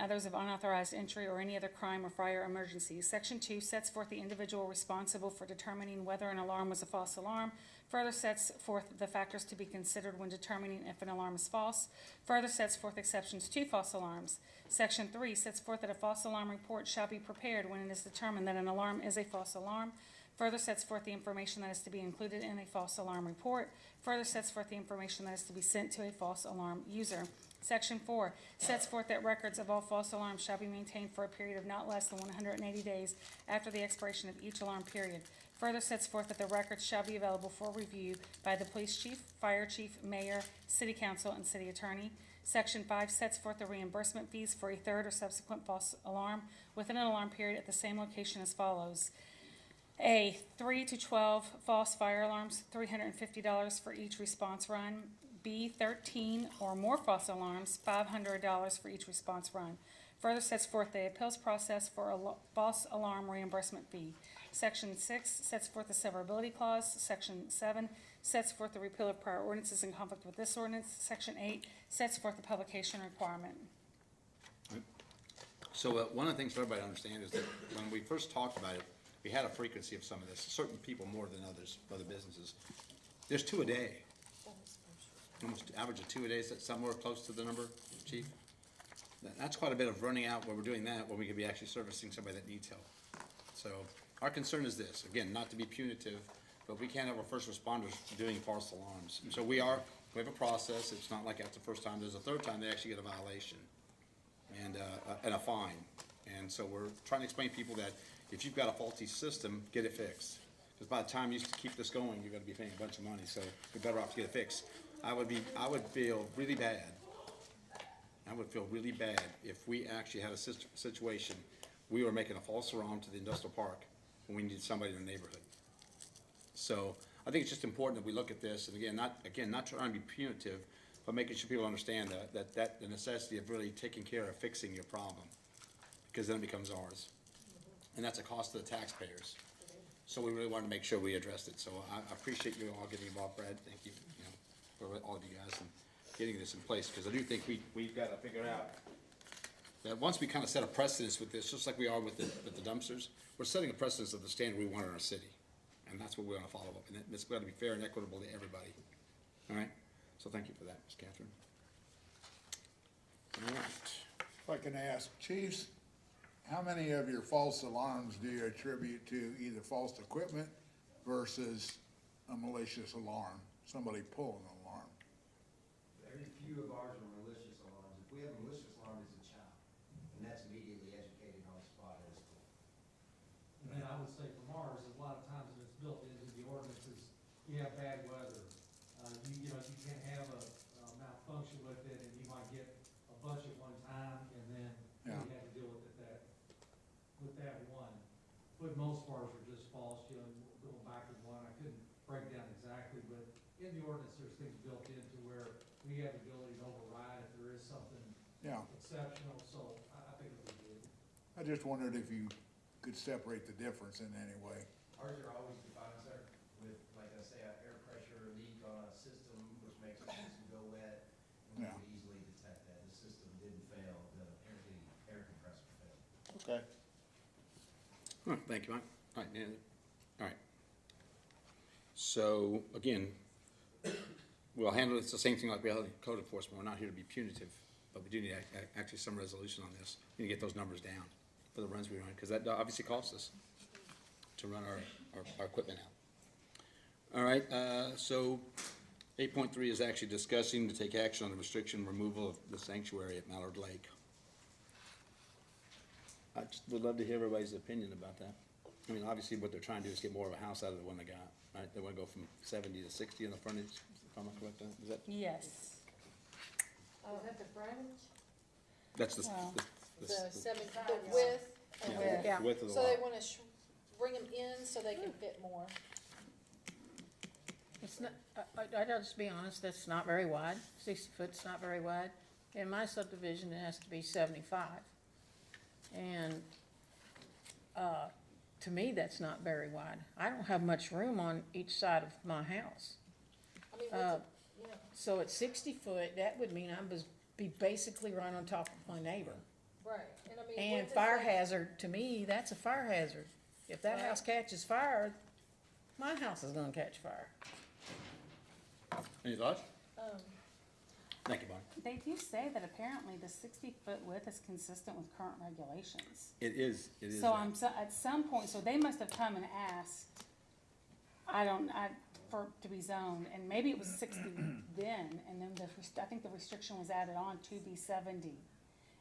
others of unauthorized entry or any other crime or fire emergencies. Section 2 sets forth the individual responsible for determining whether an alarm was a false alarm. Further sets forth the factors to be considered when determining if an alarm is false. Further sets forth exceptions to false alarms. Section 3 sets forth that a false alarm report shall be prepared when it is determined that an alarm is a false alarm. Further sets forth the information that is to be included in a false alarm report. Further sets forth the information that is to be sent to a false alarm user. Section 4 sets forth that records of all false alarms shall be maintained for a period of not less than 180 days after the expiration of each alarm period. Further sets forth that the records shall be available for review by the police chief, fire chief, mayor, city council, and city attorney. Section 5 sets forth the reimbursement fees for a third or subsequent false alarm within an alarm period at the same location as follows. A 3 to 12 false fire alarms, $350 for each response run. B, 13 or more false alarms, $500 for each response run. Further sets forth the appeals process for a false alarm reimbursement fee. Section 6 sets forth the severability clause. Section 7 sets forth the repeal of prior ordinances in conflict with this ordinance. Section 8 sets forth the publication requirement. So one of the things for everybody to understand is that when we first talked about it, we had a frequency of some of this, certain people more than others, other businesses. There's 2 a day. Almost average of 2 a day, is that somewhere close to the number, chief? That's quite a bit of running out where we're doing that, when we could be actually servicing somebody that needs help. So our concern is this, again, not to be punitive, but we can't have our first responders doing false alarms. And so we have a process. It's not like that's the first time. There's a third time they actually get a violation and a fine. And so we're trying to explain to people that if you've got a faulty system, get it fixed. Because by the time you keep this going, you're gonna be paying a bunch of money, so you're better off to get it fixed. I would feel really bad. I would feel really bad if we actually had a situation, we were making a false alarm to the industrial park when we needed somebody in the neighborhood. So I think it's just important that we look at this, and again, not trying to be punitive, but making sure people understand that the necessity of really taking care of fixing your problem, because then it becomes ours. And that's a cost to the taxpayers. So we really wanted to make sure we addressed it. So I appreciate you all getting involved, Brad. Thank you, for all of you guys and getting this in place, because I do think we've got to figure out that once we kind of set a precedence with this, just like we are with the dumpsters, we're setting a precedence of the standard we want in our city. And that's what we want to follow up. And it's got to be fair and equitable to everybody. All right? So thank you for that, Ms. Catherine. All right. If I can ask, chiefs, how many of your false alarms do you attribute to either false equipment versus a malicious alarm, somebody pulling an alarm? Very few of ours are malicious alarms. If we have a malicious alarm, it's a child, and that's immediately educated on the spot at school. And then I would say from ours, a lot of times when it's built into the ordinances, you have bad weather. You know, you can have a malfunction with it, and you might get a bunch at one time, and then you Yeah. have to deal with that one. But most of ours are just false, you know, going back to one, I couldn't break down exactly, but in the ordinance, there's things built into where we have the ability to override if there is something Yeah, exceptional, so I think it would be good. I just wondered if you could separate the difference in any way. Ours are always defined, sir, with, like I say, an air pressure leak on a system, which makes the system go wet. And we Yeah. could easily detect that. The system didn't fail, the air compressor failed. Okay. All right, thank you, Mike. All right, all right. So, again, we'll handle it, it's the same thing like we have code enforcement, we're not here to be punitive, but we do need actually some resolution on this. We need to get those numbers down for the runs we run, because that obviously costs us to run our equipment out. All right, so 8.3 is actually discussing to take action on the restriction removal of the sanctuary at Mallard Lake. I just would love to hear everybody's opinion about that. I mean, obviously, what they're trying to do is get more of a house out of the one they got, right? They wanna go from 70 to 60 in the frontage, if I'm not correct, is that, Yes. Oh, is that the frontage? that's the, Well, the, The the, 75, the width, and yeah, width. the width of the So they lot. wanna bring them in so they can fit more. It's not, I'll just be honest, that's not very wide, 60 foot's not very wide. In my subdivision, it has to be 75. And, to me, that's not very wide. I don't have much room on each side of my house. I mean, what's, you know, So at 60 foot, that would mean I was, be basically right on top of my neighbor. right, and I mean. And width is fire like- hazard, to me, that's a fire hazard. If that house catches fire, my house is gonna catch fire. Any thoughts? Um, Thank you, Bonnie. They do say that apparently the 60-foot width is consistent with current regulations. It is So that. at some point, so they must have come and asked, to be zoned, and maybe it was 60 then, and then I think the restriction was added on to be 70.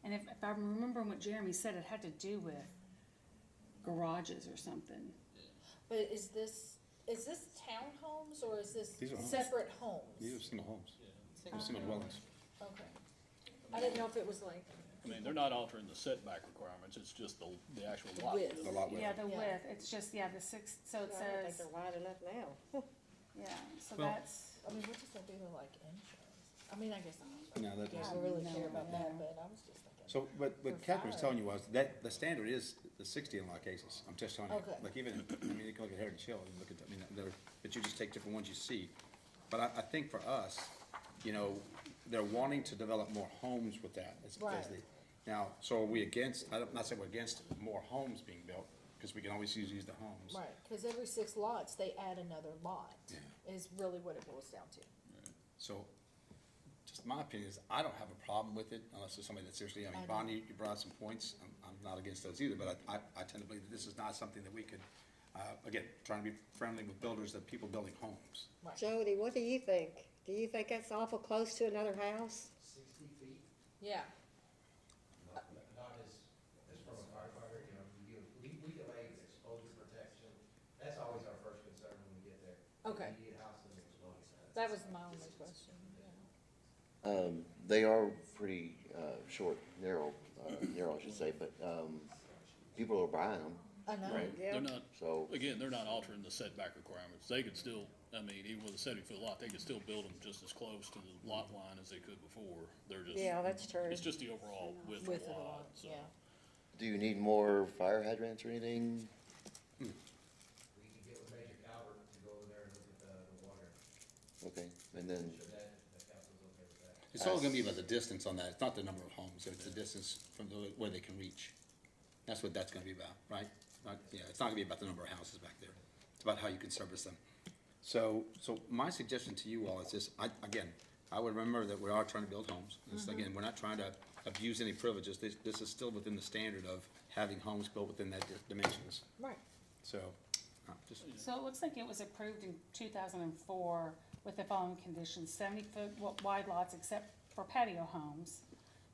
And if I'm remembering what Jeremy said, it had to do with garages or something. But is this townhomes or is this These are homes. separate homes? These are single homes, single dwellings. Okay. I didn't know if it was like I mean, they're not altering the setback requirements, it's just the actual lot. width. The lot width. Yeah, the Yeah. width, it's just, yeah, the six, so it I don't think says, they're wide enough now. yeah, so Well- that's, I mean, what does that do to like insurance? I mean, I guess I No, that don't doesn't. really No, care about no. that, but I was just thinking. So, what For Catherine was fire. telling you was that the standard is the 60 in a lot of cases. I'm just telling you. Okay. Like even, I mean, you can look at Heritage Hill and look at, I mean, but you just take different ones you see. But I think for us, you know, they're wanting to develop more homes with that. Right. Now, so are we against, I'm not saying we're against more homes being built, because we can always use the homes. Right, cause every 6 lots, they add another lot, Yeah. is really what it boils down to. So, just my opinion is, I don't have a problem with it unless there's somebody that seriously, I mean, I don't. Bonnie, you brought up some points, I'm not against those either, but I tend to believe that this is not something that we could, again, trying to be friendly with builders, that people building homes. Right. Jody, what do you think? Do you think that's awful close to another house? 60 feet, Yeah, not as from a firefighter, you know, we delay exposure protection. That's always our first concern when we get there. Okay. Immediate house and exposure. that was my only question, yeah. They are pretty, short, narrow, I should say, but, people are buying them, I know. right? They're not, So, again, they're not altering the setback requirements. They could still, I mean, even with a 70-foot lot, they could still build them just as close to the lot line as they could before. They're just. Yeah, that's true. It's just the overall width of Width the of the lot, lot, so. yeah. do you need more fire hydrants or anything? We can get with Major Calvert to go over there and look at the water. Okay, and then, Sure that council's okay with that. It's all gonna be about the distance on that, it's not the number of homes, it's the distance from where they can reach. That's what that's gonna be about, right? Yeah, it's not gonna be about the number of houses back there, it's about how you can service them. So my suggestion to you all is this, I would remember that we are trying to build homes. Again, we're not trying to abuse any privileges, this is still within the standard of having homes built within that dimensions. Right. So, just, So it looks like it was approved in 2004 with the following conditions: 70-foot wide lots except for patio homes,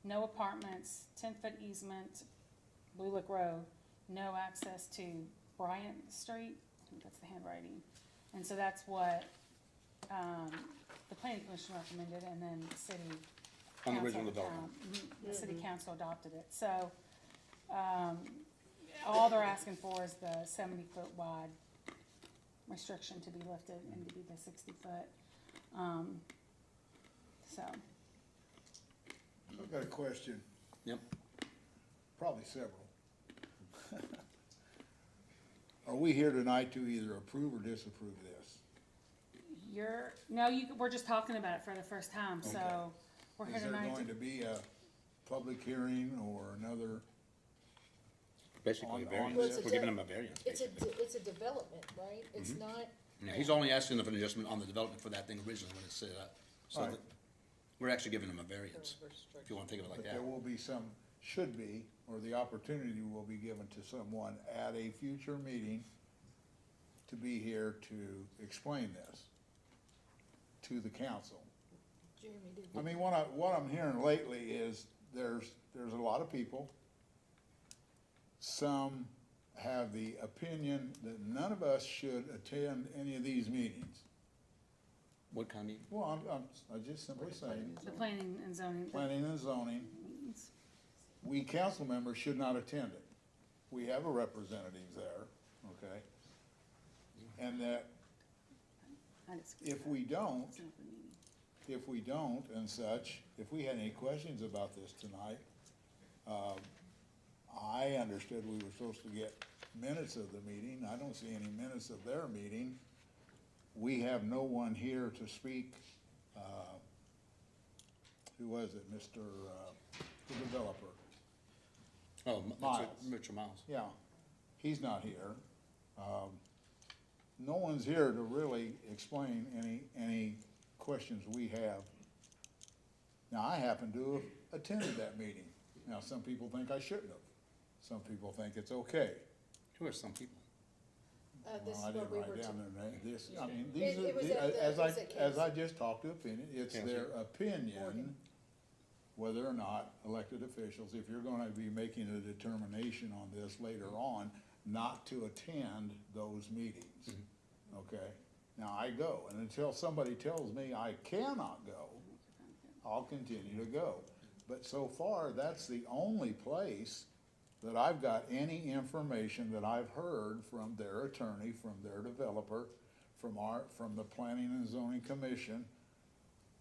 no apartments, 10-foot easement, Blue Lick Road, no access to Bryant Street. I think that's the handwriting. And so that's what the planning commission recommended, and then the city On the council, original development. The city council adopted it. So all they're asking for is the 70-foot wide restriction to be lifted and to be the 60-foot. So, I've got a question, Yep. probably several. Are we here tonight to either approve or disapprove this? we're just talking about it for the first time, so Okay. we're here Is there tonight going to be a public hearing or another? Basically, a On variance. this? We're giving him a variance, It's basically. it's a development, right? It's not, Yeah, he's only asking for an adjustment on the development for that thing originally when it's set up. So Right. that, we're actually giving him a variance, if you wanna think of it like But that. there will be some, should be, or the opportunity will be given to someone at a future meeting to be here to explain this to the council. Jeremy did. I mean, what I'm hearing lately is there's a lot of people. Some have the opinion that none of us should attend any of these meetings. What kind of meeting? Well, I'm just simply saying, the planning and zoning. planning and zoning, we council members should not attend it. We have a representative there, okay? And that if we don't, and such, if we had any questions about this tonight, I understood we were supposed to get minutes of the meeting. I don't see any minutes of their meeting. We have no one here to speak. Who was it, Mr., the developer? Oh, Miles. Richard Miles. Yeah, he's not here. No one's here to really explain any questions we have. Now, I happen to have attended that meeting. Now, some people think I shouldn't have. Some people think it's okay. Who are some people? This Well, I is what didn't we were. write down their name. This, I mean, It- these it was are, at the- as it was at as I Kansas. just talked to opinion, it's their opinion whether or not elected officials, if you're gonna be making a determination on this later on, not to attend those meetings. Okay? Now, I go, and until somebody tells me I cannot go, I'll continue to go. But so far, that's the only place that I've got any information that I've heard from their attorney, from their developer, from the Planning and Zoning Commission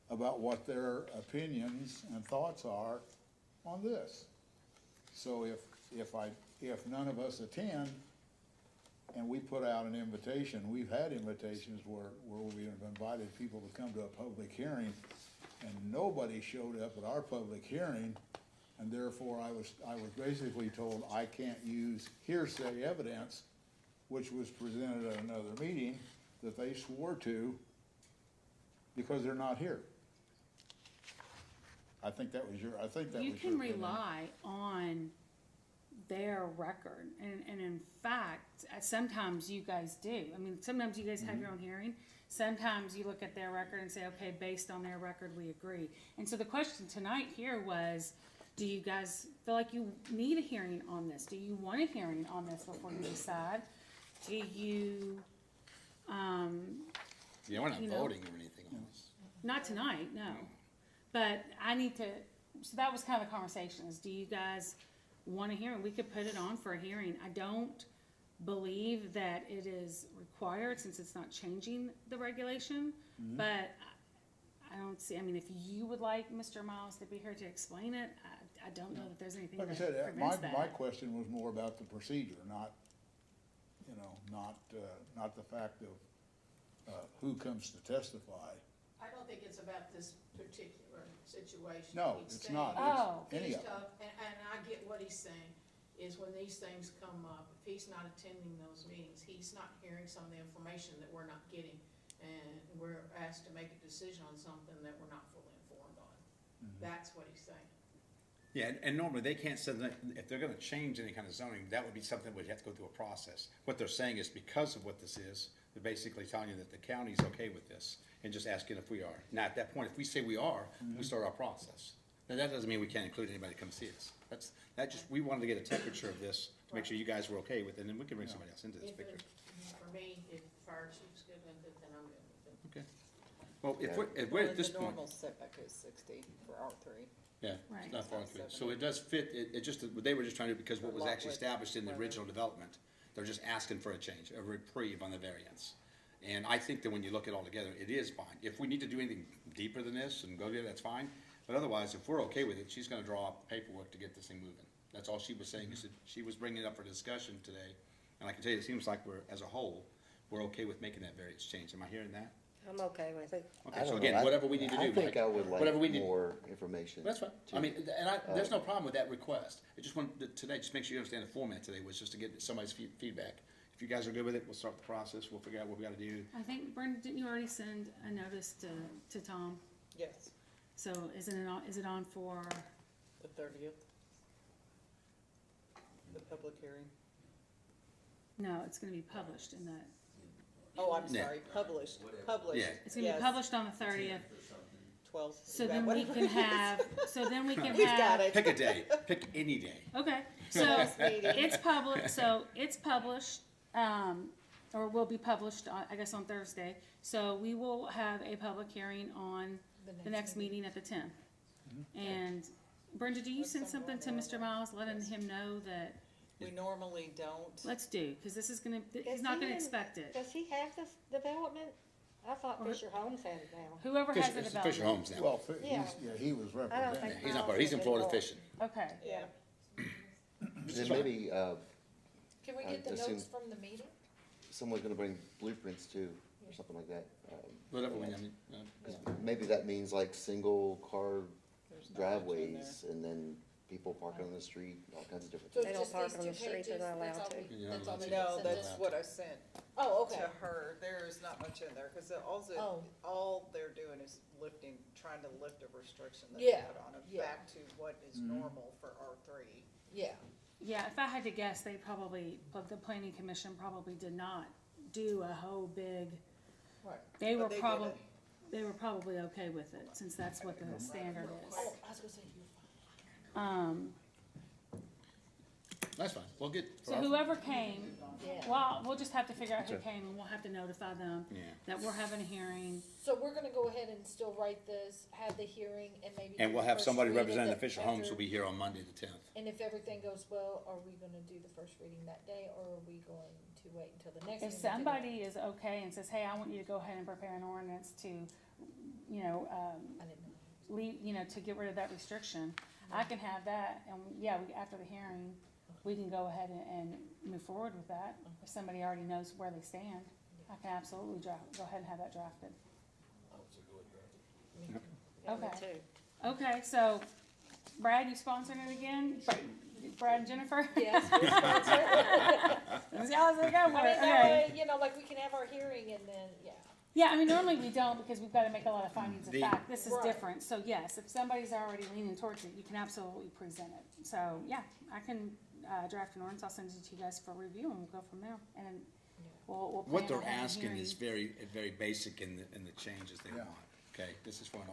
about what their opinions and thoughts are on this. So if none of us attend and we put out an invitation, we've had invitations where we have invited people to come to a public hearing and nobody showed up at our public hearing, and therefore I was basically told I can't use hearsay evidence, which was presented at another meeting, that they swore to, because they're not here. I think that was your opinion. You can rely on their record, and in fact, sometimes you guys do. I mean, sometimes you guys have your own hearing. Sometimes you look at their record and say, okay, based on their record, we agree. And so the question tonight here was, do you guys feel like you need a hearing on this? Do you want a hearing on this before you decide? Do you, Yeah, we're not You know. voting or anything on this. not tonight, no. But I need to, so that was kind of the conversation, is do you guys want a hearing? We could put it on for a hearing. I don't believe that it is required since it's not changing the regulation, but I don't see, I mean, if you would like Mr. Miles to be here to explain it, I don't know that there's anything Like I that said, prevents that. my question was more about the procedure, not the fact of, who comes to testify. I don't think it's about this particular situation. No, He's it's saying- not. Oh. It's any He's of it. tough, and I get what he's saying, is when these things come up, if he's not attending those meetings, he's not hearing some of the information that we're not getting, and we're asked to make a decision on something that we're not fully informed on. That's what he's saying. Yeah, and normally they can't send, if they're gonna change any kind of zoning, that would be something we'd have to go through a process. What they're saying is because of what this is, They're basically telling you that the county's okay with this and just asking if we are. Now, at that point, if we say we are, we start our process. Now, that doesn't mean we can't include anybody to come see us. We wanted to get a temperature of this, to make sure you guys were okay with it, and then we can bring somebody else into this If picture. for me, if the fire chief's good with it, then I'm good with it. Okay. Well, if we're at this point. setback is 60 for R3. Yeah, Right. it's not far through. So it does fit, it just, they were just trying to, because what was actually established in the original development, they're just asking for a change, a reprieve on the variance. And I think that when you look at it all together, it is fine. If we need to do anything deeper than this and go there, that's fine. But otherwise, if we're okay with it, she's gonna draw up paperwork to get this thing moving. That's all she was saying, is that she was bringing it up for discussion today. And I can tell you, it seems like we're, as a whole, we're okay with making that variance change. Am I hearing that? I'm okay with it. Okay, so again, whatever we need to do, I think Mike, I would whatever we like need. more information. That's fine. I mean, and there's no problem with that request. I just wanted today, just make sure you understand the format today was just to get somebody's feedback. If you guys are good with it, we'll start the process. We'll figure out what we gotta do. I think, Brenda, didn't you already send a notice to Tom? Yes, So is it on for, the 30th. The public hearing. no, it's gonna be published in that, Oh, I'm Yeah. sorry, published, Yeah. it's gonna be yes, published on the 30th. 12th. So then we can have, We've got it. Pick a day. Pick any day. Okay, so it's published, or will be published, I guess, on Thursday. So we will have a public hearing on the next meeting at the 10th. And Brenda, do you send something to Mr. Miles, letting him know that, We normally don't. let's do, because this is gonna, he's Does not he gonna in- expect it. Does he have this development? I thought Or- Fisher Homes had it now. Whoever has the It's Fisher development. Homes now. Well, Yeah. he was I don't representing. think Yeah, he's not part, he's in Florida fishing. Okay, Yeah. Then maybe, Can we I get the assume- notes from the meeting? someone's gonna bring blueprints too, or something like that. Whatever, I mean, 'Cause maybe that means like single car There's not much in driveways and then people parking on the street, all kinds of different They things. don't park on the street, they're not allowed to. You're not allowed to. No, that's what I sent Oh, to okay. her. There is not much in there, cause Oh. all they're doing is trying to lift a restriction that Yeah, they put on it yeah. back to what is normal for R3. Yeah. yeah, if I had to guess, the planning commission probably did not do a whole big, Right. they were But they probably, did it. they were probably okay with it, since that's what the standard is. Oh, I was gonna say you're fine. That's fine. We'll get. So whoever came, Yeah. well, we'll just have to figure out who came, and we'll have to notify them Yeah. that we're having a hearing. So we're gonna go ahead and still write this, have the hearing, and maybe. And do we'll the have first somebody reading representing the at Fisher Homes after- will be here on Monday the 10th. And if everything goes well, are we gonna do the first reading that day, or are we going to wait until the next? If meeting to do it? somebody is okay and says, hey, I want you to go ahead and prepare an ordinance to, you know, I didn't know. to get rid of that restriction, I can have that, and yeah, after the hearing, we can go ahead and move forward with that. If somebody already knows where they stand, I can absolutely go ahead and have that drafted. Yeah, me Okay. too. Okay, so Brad, you sponsoring it again? Brad and Jennifer? Yes. Let's go for I mean, that it. way, like, we can have our hearing and then, yeah. Yeah, I mean, normally we don't because we've got to make a lot of findings of The- fact. This is Right. different. So yes, if somebody's already leaning towards it, you can absolutely present it. So yeah, I can draft an ordinance. I'll send it to you guys for review and we'll go from there. And then we'll plan What they're on having a asking hearing. is very basic in the changes they Yeah. want. Okay, this is from an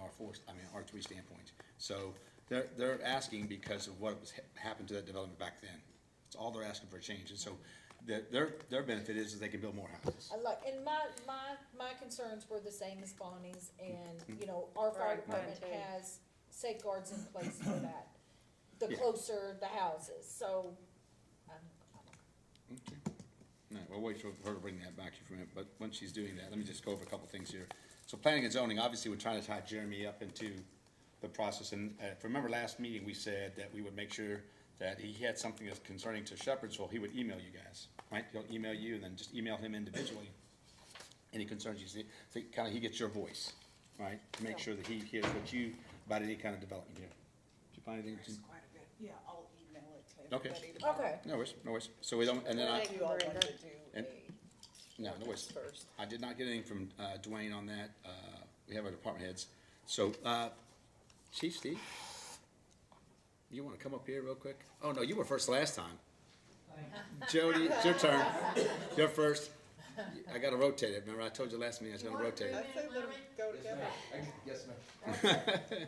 R3 standpoint. So they're asking because of what was happened to that development back then. It's all they're asking for a change. And so their benefit is they can build more houses. I like, and my concerns were the same as Bonnie's, and, our fire Right, department mine too. has safeguards in place for that. The Yeah. closer the houses, so, Okay. All right, we'll wait for her to bring that back to you for a minute, but once she's doing that, let me just go over a couple things here. So planning and zoning, obviously, we're trying to tie Jeremy up into the process, and if you remember last meeting, we said that we would make sure that he had something that's concerning to Shepherdsville, he would email you guys, right? He'll email you, and then just email him individually, any concerns you see, so kinda he gets your voice, right? To make sure that he hears what you, about any kind of development here. Did you find anything? There's quite a bit, yeah, I'll email it to Okay. everybody tomorrow. okay. No worries, no worries. So we don't, and then Thank You all want to Brenda. do And- a no, no worries. first. I did not get anything from Dwayne on that. We have our department heads. So, Chief Steve, you want to come up here real quick? Oh, no, you were first last time. Jody, it's your turn. You're first. I gotta rotate it. Remember, I told you last meeting I was gonna rotate it. I say let them go together. Yes, ma'am.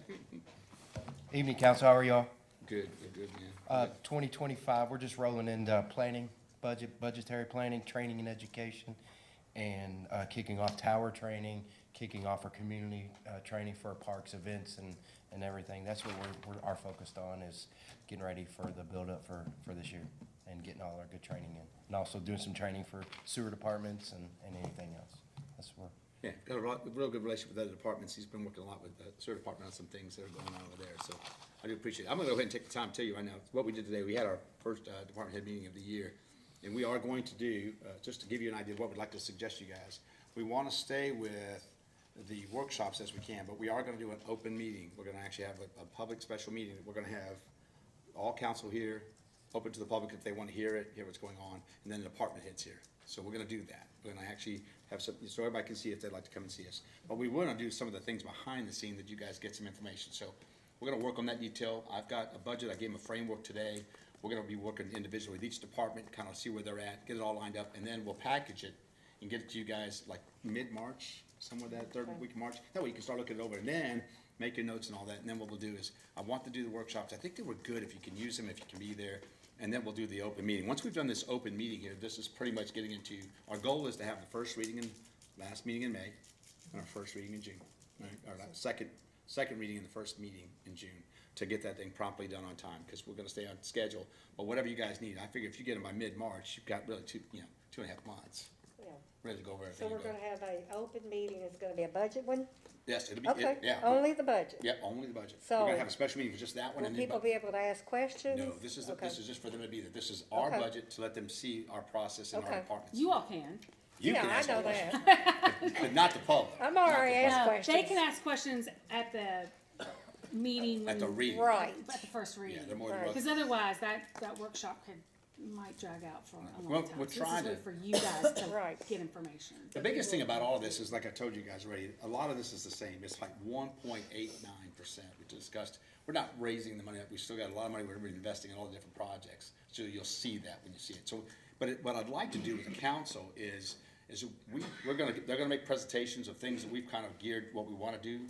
Evening, council, how are y'all? Good, good, man. 2025, we're just rolling into planning, budgetary planning, training and education, and kicking off tower training, kicking off our community training for our parks, events, and everything. That's what we're are focused on, is getting ready for the build-up for this year and getting all our good training in. And also doing some training for sewer departments and anything else. That's where. Yeah, got a real good relationship with other departments. He's been working a lot with the sewer department on some things that are going on over there, so I do appreciate it. I'm gonna go ahead and take the time to tell you right now, what we did today, we had our first department head meeting of the year, and we are going to do, just to give you an idea of what we'd like to suggest you guys, we wanna stay with the workshops as we can, but we are gonna do an open meeting. We're gonna actually have a public special meeting. We're gonna have all council here, open to the public if they wanna hear it, hear what's going on, and then the department heads here. So we're gonna do that. We're gonna actually have some, so everybody can see if they'd like to come and see us. But we wanna do some of the things behind the scene that you guys get some information. So we're gonna work on that detail. I've got a budget. I gave them a framework today. We're gonna be working individually with each department, kind of see where they're at, get it all lined up, and then we'll package it and get it to you guys like mid-March, somewhere that third week of March. That way you can start looking it over, and then make your notes and all that. And then what we'll do is, I want to do the workshops. I think they were good if you can use them, if you can be there. And then we'll do the open meeting. Once we've done this open meeting here, this is pretty much getting into, our goal is to have the first reading and last meeting in May, and our first reading in June. Right? Or second reading and the first meeting in June, to get that thing promptly done on time, because we're gonna stay on schedule. But whatever you guys need, I figure if you get them by mid-March, you've got really 2.5 months, Yeah. ready to go over So everything. we're gonna have a open meeting, it's gonna be a budget one? Yes, it'll be, Okay, yeah. only the budget. Yep, only the budget. We're So- gonna have a special meeting for just that one, Will and then. people be able to ask questions? No, this is, Okay. this is just for them to be there. This is our Okay. budget, to let them see our process in our Okay. departments. You all can. You Yeah, can I ask know questions, that. but not the public. I'm already Not the asked No, questions. they can ask questions at the meeting. At the when- reading. Right. At the first reading. Yeah, they're more than Right. welcome. Because otherwise, that workshop might drag out for a Well, long time. we're So trying this is to- really for you guys to Right. get information. The biggest thing about all of this is, like I told you guys already, a lot of this is the same. It's like 1.89%. We discussed, we're not raising the money up. We still got a lot of money we're investing in all the different projects. So you'll see that when you see it. So, what I'd like to do with the council is they're gonna make presentations of things that we've kind of geared what we wanna do.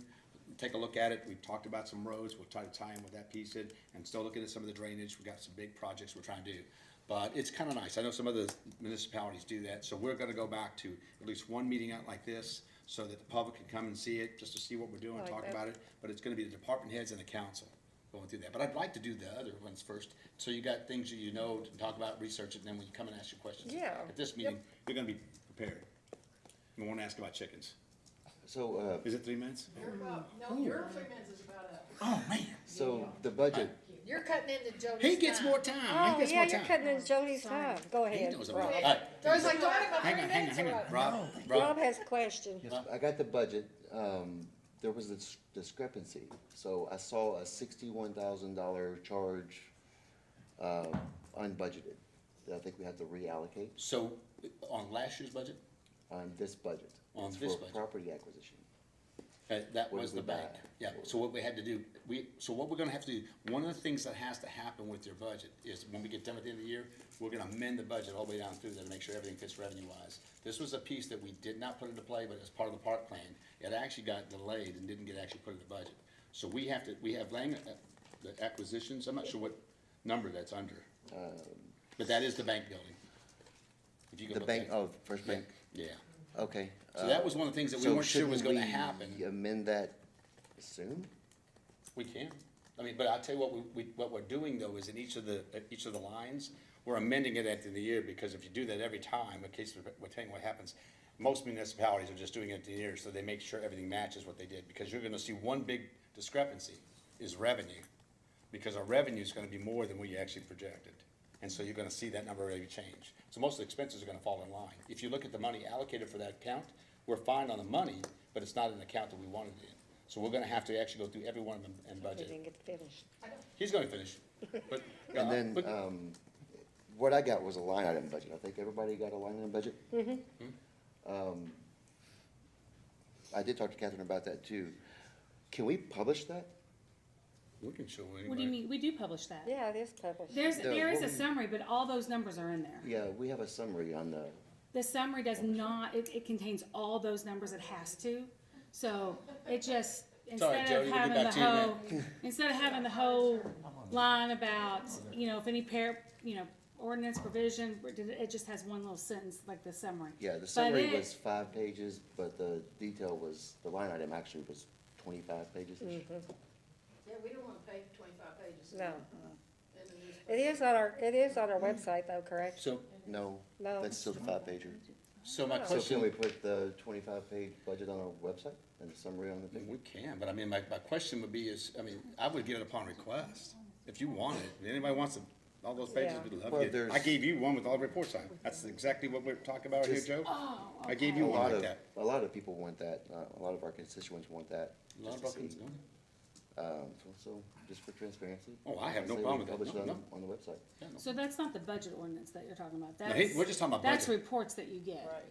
Take a look at it. We've talked about some roads. We'll try to tie in with that piece in, and still looking at some of the drainage. We've got some big projects we're trying to do. But it's kind of nice. I know some other municipalities do that, so we're gonna go back to at least one meeting out like this, so that the public can come and see it, just to see what we're doing, Like talk that. about it. But it's gonna be the department heads and the council going through that. But I'd like to do the other ones first, so you got things that you know to talk about, research it, and then when you come and ask your questions. Yeah. At this meeting, you're gonna be prepared. You won't ask about chickens. So, Is it 3 minutes? You're about, no, your 3 minutes is about up. Oh, man. so the budget, You're cutting into Jody's He gets time. more time. Oh, He gets yeah, more you're time. cutting in Jody's time. Go He ahead, knows about Rob. it. All right. Jody's like, Donna, my Hang 3 on, minutes hang are on. up. Rob, Rob has a question. yes, I got the budget, there was a discrepancy. So I saw a $61,000 charge, unbudgeted, that I think we have to reallocate So, on last year's budget, on this budget. On It's this for budget. property acquisition. that What was did the we bank. buy? Yeah, so what we had to do, so what we're gonna have to do, one of the things that has to happen with your budget is, when we get done at the end of the year, we're gonna amend the budget all the way down through there to make sure everything fits revenue-wise. This was a piece that we did not put into play, but as part of the park plan, it actually got delayed and didn't get actually put in the budget. So we have the acquisitions, I'm not sure what number that's under, but that is the bank building. If you go The look bank, at- oh, First Bank, Yeah, okay. so that was one of the things that we So weren't sure was shouldn't gonna we happen. amend that soon? We can. I mean, but I'll tell you what we're doing though is in each of the lines, we're amending it at the end of the year, because if you do that every time, in case we're telling what happens, most municipalities are just doing it at the end of the year, so they make sure everything matches what they did, because you're gonna see one big discrepancy is revenue, because our revenue is gonna be more than we actually projected. And so you're gonna see that number really change. So most of the expenses are gonna fall in line. If you look at the money allocated for that account, we're fine on the money, but it's not an account that we wanted it in. So we're gonna have to actually go through every one of them and He budget. didn't get finished. He's gonna finish, but. And then, but- what I got was a line item budget. I think everybody got a line item budget? I did talk to Catherine about that too. Can we publish that? We can show anybody. What do you mean? We do publish that. Yeah, it is published. There is what a we- summary, but all those numbers are in there. Yeah, we have a summary on the The summary does not, it contains all those numbers it has to. So it just, all right, instead Jody, of we'll get having back the to you, whole, instead of having the whole line about, if any ordinance provision, it just has one little sentence like the summary. Yeah, the But summary it- was 5 pages, but the detail was, the line item actually was 25 pages. Yeah, we don't wanna pay 25 pages. No. in the newspaper. It is on our website though, correct? So, No, No. that's still the 5-pager. so my So question. can we put the 25-page budget on our website and the summary on the We page? can, but I mean, my question would be is, I mean, I would get it upon request, if you want it. If anybody wants all those pages, Yeah. we'd love Well, to get it. there's- I gave you one with all the reports on it. That's exactly what we're talking about here, Just- Joe. Oh, I gave you A one lot like of, that. a lot of people want that, a lot of our constituents want that. A lot of just to Buckland's see. doing it. So, just for transparency. Oh, I have no say we problem with that. publish it No, on- On the website. Yeah, no. So that's not the budget ordinance that you're talking about. No, we're just talking about That's budget. reports that you get. Right.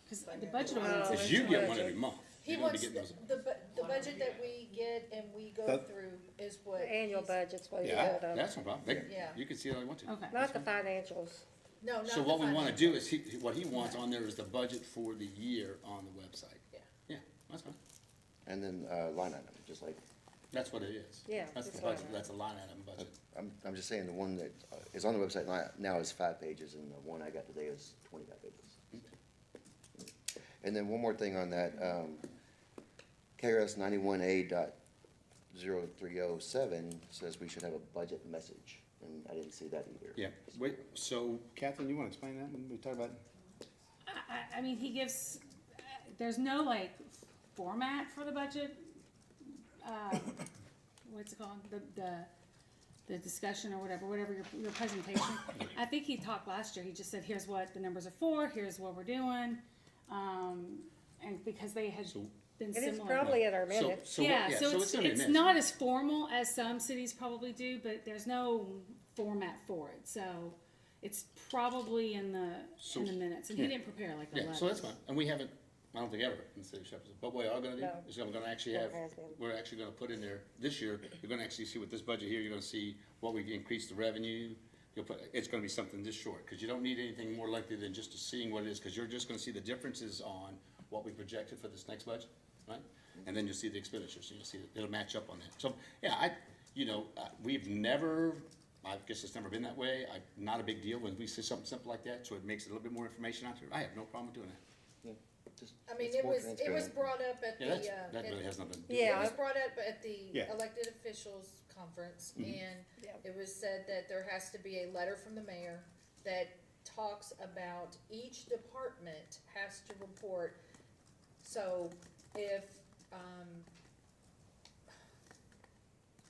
Cause the budget ordinance Oh, is. Because you get one every month. He You're gonna be wants, getting those. the budget that we get and we go That- through is what. The annual he's- budget's what you Yeah, do, that's no problem. They- Yeah. You can see it all you want to. Okay. not the financials. No, not So the what we wanna financial. do is, what he wants on there is the budget for the year on the website. Yeah. Yeah, that's fine. And then, line item, just like, That's what it is. Yeah, That's it's the budget, line that's a line item budget. I'm just saying the one that is on the website now is 5 pages and the one I got today is 25 pages. And then one more thing on that, KRS 91A.0307 says we should have a budget message, and I didn't see that either. Yeah, wait, so Catherine, you wanna explain that when we talk about? I mean, he gives, there's no like format for the budget. What's it called? The discussion or whatever your presentation. I think he talked last year, he just said, here's what the numbers are for, here's what we're doing. And because they had So- been It similar. is probably in our minutes. So, Yeah, so it's gonna be a it's mix. not as formal as some cities probably do, but there's no format for it, so it's probably in the minutes, and he yeah. didn't prepare like a Yeah, letter. so that's fine, and we haven't, I don't think ever in the city of Shepherd's, but what we are gonna do No. is we're gonna actually No, have, it has been. we're actually gonna put in there, this year, you're gonna actually see with this budget here, you're gonna see what we increased the revenue. You'll put, it's gonna be something this short, cause you don't need anything more likely than just seeing what it is, cause you're just gonna see the differences on what we projected for this next budget, right? And then you'll see the expenditures, and you'll see, it'll match up on that. So, yeah, we've never, I guess it's never been that way, not a big deal when we see something simple like that, so it makes it a little bit more information out there. I have no problem with doing that. Yeah, just- I mean, it's it more was transparent. brought up at the, Yeah, that really has nothing to do. Yeah. It was brought up at the Yeah. elected officials conference, and Yeah. it was said that there has to be a letter from the mayor that talks about each department has to report. So if,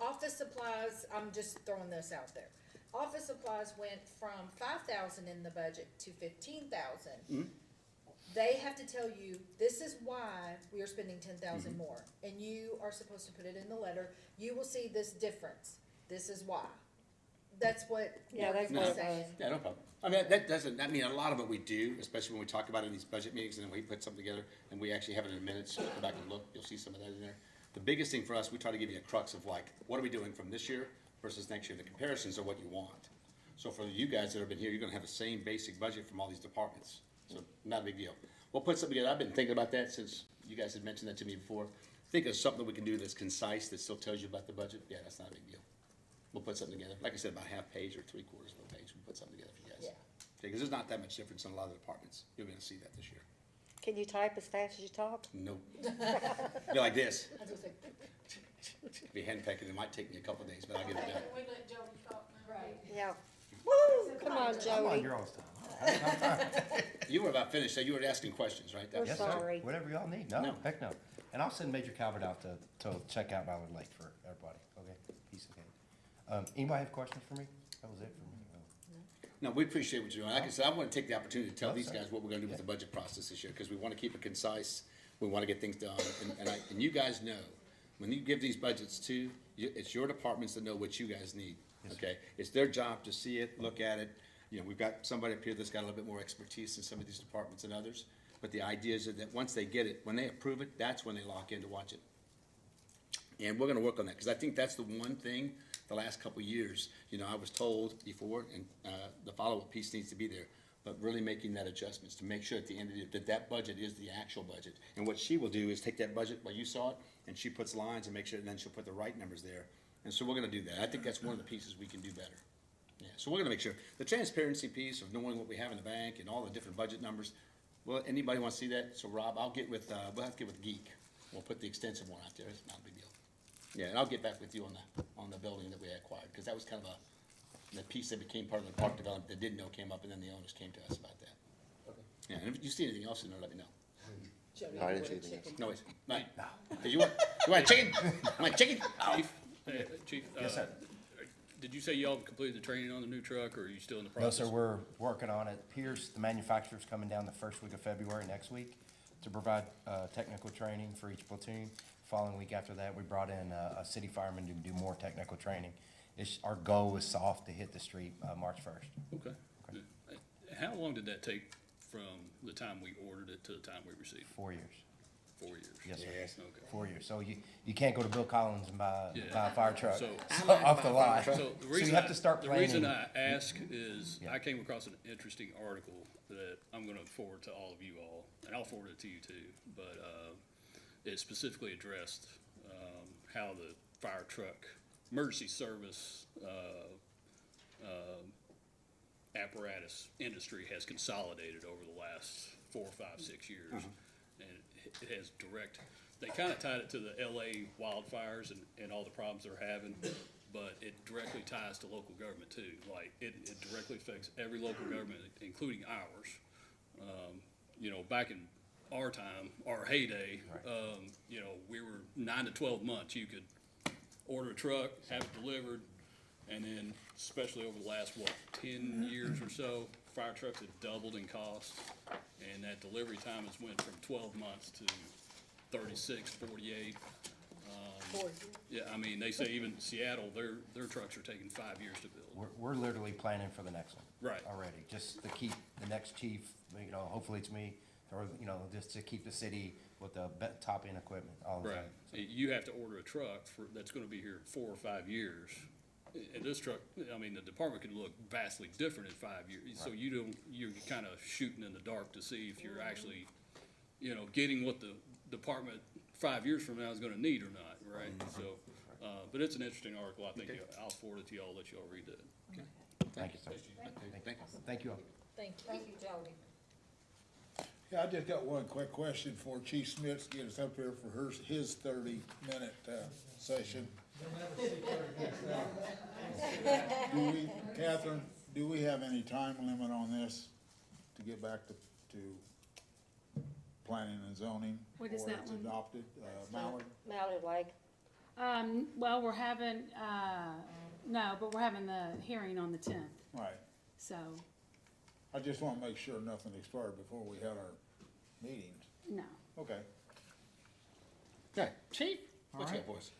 office supplies, I'm just throwing this out there. Office supplies went from 5,000 in the budget to 15,000. They have to tell you, this is why we are spending 10,000 more, and you are supposed to put it in the letter. You will see this difference. This is why. That's what Yeah, that's Morgan what was it was. saying. Yeah, no problem. I mean, that doesn't, I mean, a lot of it we do, especially when we talk about it in these budget meetings, and then we put something together, and we actually have it in minutes, so go back and look, you'll see some of that in there. The biggest thing for us, we try to give you a crux of like, what are we doing from this year versus next year? The comparisons are what you want. So for you guys that have been here, you're gonna have the same basic budget from all these departments, so not a big deal. We'll put something together, I've been thinking about that since you guys had mentioned that to me before. Think of something we can do that's concise, that still tells you about the budget, yeah, that's not a big deal. We'll put something together, like I said, about half page or 3/4 of a page, we'll put something together for you guys. Yeah. Because there's not that much difference in a lot of the departments, you're gonna see that this year. Can you type as fast as you talk? Nope. Be like this, I was just like, if you hand pecking, it might take me a couple days, but I'll get it done. Can we let Jody talk now? right. Yeah. Woo, come on, I'm on Jody. your all's time. You were about finished, so you were asking questions, right? That We're was- Yes, sir. sorry. Whatever y'all need. No, No. heck no. And I'll send Major Calvert out to check out Ballard Lake for everybody, okay? Piece of cake. Anybody have questions for me? That was it for me. No, we appreciate what you're doing. Like I said, I want to take the opportunity to tell No, these sir. guys what we're gonna do with the budget process this year, because we want to keep it concise. We want to get things done, and you guys know, when you give these budgets to, it's your departments that know what you guys need, okay? It's their job to see it, look at it. You know, we've got somebody up here that's got a little bit more expertise in some of these departments than others. But the idea is that once they get it, when they approve it, that's when they lock in to watch it. And we're gonna work on that, because I think that's the one thing, the last couple of years, I was told before, and the follow-up piece needs to be there. but really making that adjustments to make sure at the end of the, that budget is the actual budget. And what she will do is take that budget, well, you saw it, and she puts lines and make sure, and then she'll put the right numbers there. And so we're gonna do that. I think that's one of the pieces we can do better. Yeah, so we're gonna make sure, the transparency piece of knowing what we have in the bank and all the different budget numbers, well, anybody wanna see that? So Rob, I'll get with, we'll have to get with Geek. We'll put the extensive one out there, it's not a big deal. Yeah, and I'll get back with you on the building that we acquired, because that was kind of the piece that became part of the park development that didn't know came up, and then the owners came to us about that. Yeah, and if you see anything else in there, let me know. No, I didn't see anything else. No, it's, no. Did you want chicken? You want chicken? Chief, Yes, sir. did you say y'all completed the training on the new truck, or are you still in the No, process? sir, we're working on it. Pierce, the manufacturer's coming down the first week of February next week to provide technical training for each platoon. Following week after that, we brought in a city fireman to do more technical training. Our goal is soft to hit the street March 1st. Okay. How long did that take from the time we ordered it to the time we received it? 4 years. 4 years? Yes, sir. Yes. Okay. 4 years. So you can't go to Bill Collins and buy Yeah. a fire truck So- off the lot. So the So you reason have to start the reason planning. I ask is Yeah. I came across an interesting article that I'm gonna forward to all of you all, and I'll forward it to you too, but, it specifically addressed, how the fire truck emergency service, apparatus industry has consolidated over the last 4, 5, 6 years. And it has they kinda tied it to the LA wildfires and all the problems they're having, but it directly ties to local government too. Like, it directly affects every local government, including ours. You know, back in our time, our heyday, you know, we were 9 to 12 months. You could order a truck, have it delivered, and then, especially over the last, 10 years or so, fire trucks have doubled in cost, and that delivery time has went from 12 months to 36, 48. Yeah, I mean, they say even Seattle, their trucks are taking 5 years to build. We're literally planning for the next one. Right. Already, just to keep the next chief, you know, hopefully it's me, or, you know, just to keep the city with the top end equipment all the Right. time. So- You have to order a truck that's gonna be here 4 or 5 years. And this truck, I mean, the department could look vastly different in 5 years. So you're kinda shooting in the dark to see if you're actually, you know, getting what the department 5 years from now is gonna need or not, right? So, but it's an interesting article. I think I'll forward it to y'all, let y'all read that. Thank you, sir. Thank you all. Thank you. Thank you, Jody. Yeah, I just got one quick question for Chief Smith to get us up here for his 30-minute session. Catherine, do we have any time limit on this to get back to planning and zoning? What is before that it's one? adopted, Mallard? Mallard Lake. Well, we're having, no, but we're having the hearing on the 10th, Right. so, I just wanna make sure nothing expired before we had our meetings. no. Okay. Okay, Chief, what you got for us?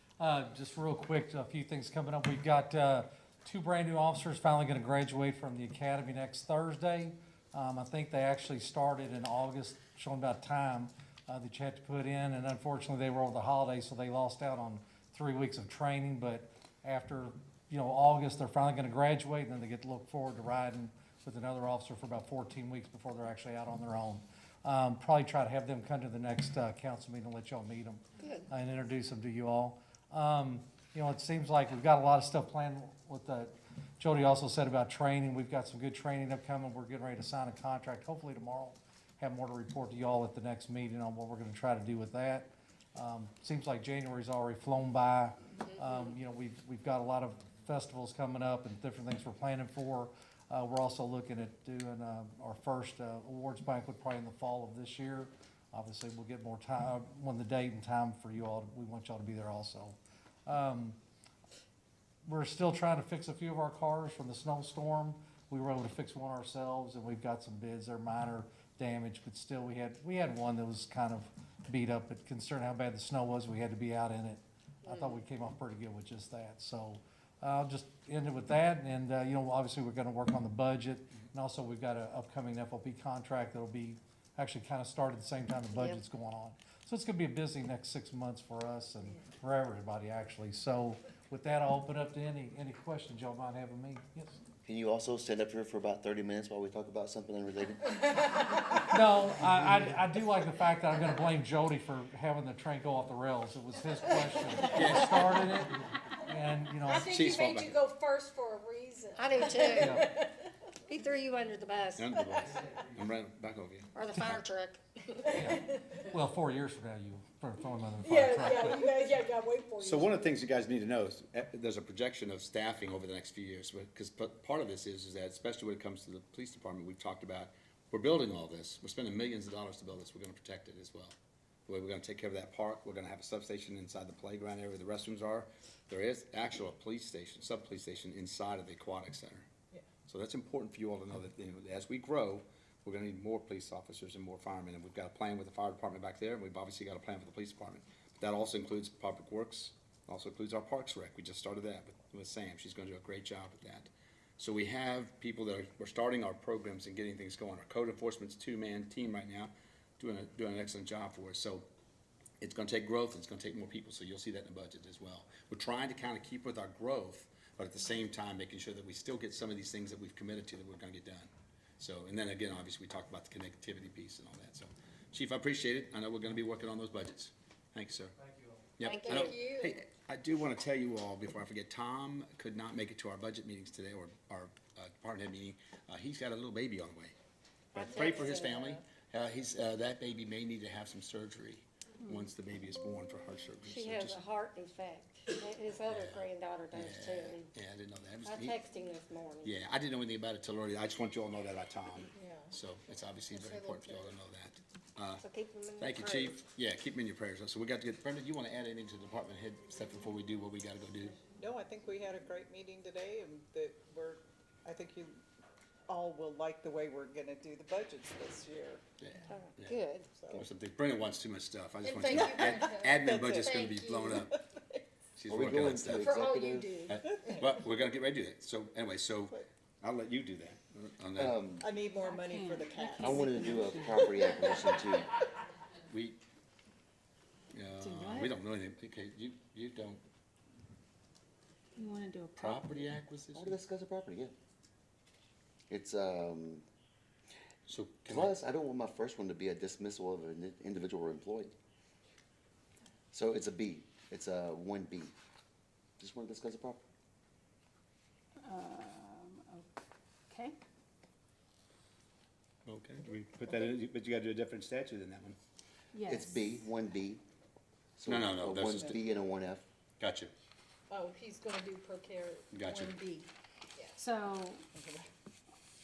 Just real quick, a few things coming up. We've got, 2 brand-new officers finally gonna graduate from the academy next Thursday. I think they actually started in August, showing about time, that you had to put in, and unfortunately, they were over the holidays, so they lost out on 3 weeks of training, but after, you know, August, they're finally gonna graduate, and then they get to look forward to riding with another officer for about 14 weeks before they're actually out on their own. Probably try to have them come to the next, council meeting and let y'all meet them. Good. And introduce them to you all. You know, it seems like we've got a lot of stuff planned with the, Jody also said about training. We've got some good training upcoming. We're getting ready to sign a contract, hopefully tomorrow. Have more to report to y'all at the next meeting on what we're gonna try to do with that. Seems like January's already flown by. You know, we've got a lot of festivals coming up and different things we're planning for. We're also looking at doing, our first, awards banquet probably in the fall of this year. Obviously, we'll get more time, when the date and time for you all, we want y'all to be there also. We're still trying to fix a few of our cars from the snowstorm. We were able to fix one ourselves, and we've got some bids. They're minor damage, but still, we had one that was kind of beat up, but considering how bad the snow was, we had to be out in it. I thought we came off pretty good with just that, so I'll just end it with that, and, you know, obviously, we're gonna work on the budget, and also, we've got an upcoming FOP contract that'll be actually kind of started at the same time the budget's going on. So it's gonna be a busy next 6 months for us and for everybody, actually. So with that, I'll open up to any questions y'all might have of me. Yes? Can you also stand up here for about 30 minutes while we talk about something unrelated? No, I do like the fact that I'm gonna blame Jody for having the train go off the rails. It was his question. He started it, and, you know, I think Chief's he fault made you back. go first for a reason. I do too. yeah. He threw you under the bus, Under the bus. I'm right back over you. or the fire truck. Well, 4 years from now, you throw him under the Yeah, fire truck. yeah, gotta wait for you. So one of the things you guys need to know is, there's a projection of staffing over the next few years, because part of this is that, especially when it comes to the police department, we've talked about, we're building all this, we're spending millions of dollars to build this, we're gonna protect it as well. The way we're gonna take care of that park, we're gonna have a substation inside the playground area where the restrooms are. There is actual police station, sub-police station inside of the aquatic center. So that's important for you all to know that, you know, as we grow, we're gonna need more police officers and more firemen, and we've got a plan with the fire department back there, and we've obviously got a plan for the police department. But that also includes public works, also includes our parks rec, we just started that with Sam, she's gonna do a great job with that. So we have people that we're starting our programs and getting things going, our code enforcement's two-man team right now, doing an excellent job for us, so it's gonna take growth, it's gonna take more people, so you'll see that in the budget as well. We're trying to kinda keep with our growth, but at the same time, making sure that we still get some of these things that we've committed to that we're gonna get done. So, and then again, obviously, we talked about the connectivity piece and all that, so. Chief, I appreciate it, I know we're gonna be working on those budgets. Thank you, sir. Thank you all. Yep, Thank I know- you. Hey, I do wanna tell you all, before I forget, Tom could not make it to our budget meetings today, or our department head meeting. He's got a little baby on the way. But pray for his family. That baby may need to have some surgery once the baby is born for heart surgery. She So has just- a heart defect. His other granddaughter does too. Yeah, I didn't know that. It was- I he- texted him this morning. Yeah, I didn't know anything about it till earlier. I just want you all to know that about Tom. Yeah. So it's obviously very important for you all to know that. So keep him in Thank you, your Chief. prayers. Yeah, keep him in your prayers. So we got to get, Brenda, you want to add anything to the department head stuff before we do what we got to go do? No, I think we had a great meeting today, and that I think you all will like the way we're gonna do the budgets this year. Yeah. Oh, Yeah. good. Or something. Brenda wants too much stuff. I just And want you thank to you, know, Brenda. admin That's budget's it. going to be Thank blown you. up. She's Are we working on going stuff. to For all you executive? do. Well, we're gonna get ready to do that. So anyway, so I'll let you do that on that. I need more money for the cat. I wanted to do a property acquisition too. We don't know anything. Okay, you don't. You wanna do a Property I acquisition? want to discuss a property, yeah. It's, So can plus, I don't want my first one to be a dismissal of an individual employee. So it's a B, it's a 1B. Just want to discuss a property. Okay, Okay, do we put that in, but you gotta do a different statute than that one. yes. It's B, 1B. So No, a that's just 1B and a 1F. Gotcha. Oh, he's gonna do per care Gotcha. 1B. So,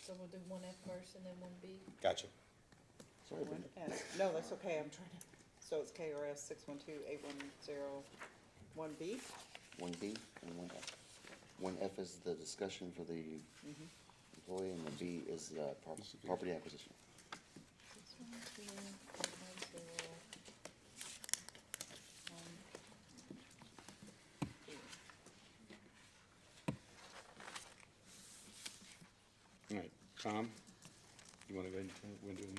So we'll do 1F first and then 1B. Gotcha. Sorry, Brenda. No, that's okay, I'm trying to, so it's KRS 612-810-1B? 1B and 1F. 1F is the discussion for the employee, and the B is property acquisition. 612-810-1B. All right, Tom, you wanna go ahead and do it?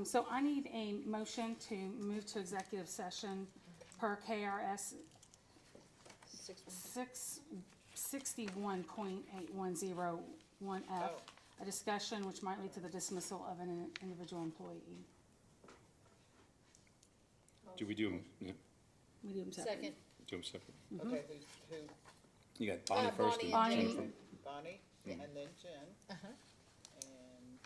so I need a motion to move to executive session per KRS 61.8101F, a discussion which might lead to the dismissal of an individual employee. Do we do them, yeah, We do them separately. Second. do them separate? Okay, who, You got Bonnie first and Bonnie and Jennifer. Jenny. Bonnie, and then Jen, Uh-huh. and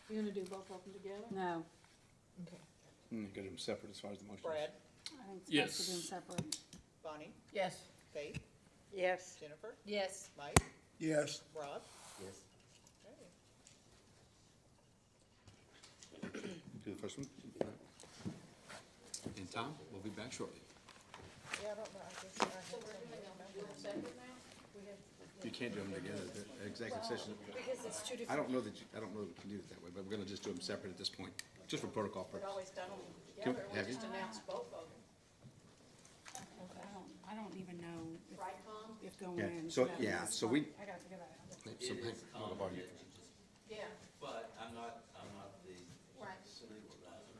You gonna do both of them together? No, Okay. You gotta do them separate as far as the motion. Brad, I think it's best to do them Yes. separate. Bonnie, Yes. Faith, Yes. Jennifer, Yes. Mike, Yes. Rob. Yes. Okay. Do the first one. And Tom, we'll be back shortly. Yeah, I don't know, I guess I have So we're some. gonna do them separate now? You can't do them together, the executive session. Because it's two I different. don't know that we can do it that way, but we're gonna just do them separate at this point, just for protocol We've purposes. always done them Can- together, we have you? just announced both of them. I don't even know Right, Tom? if going Yeah, in. so, that yeah, is so fine. we, I gotta figure that out. so, hey, I'll borrow you. Yeah, But I'm not the right. legal advisor,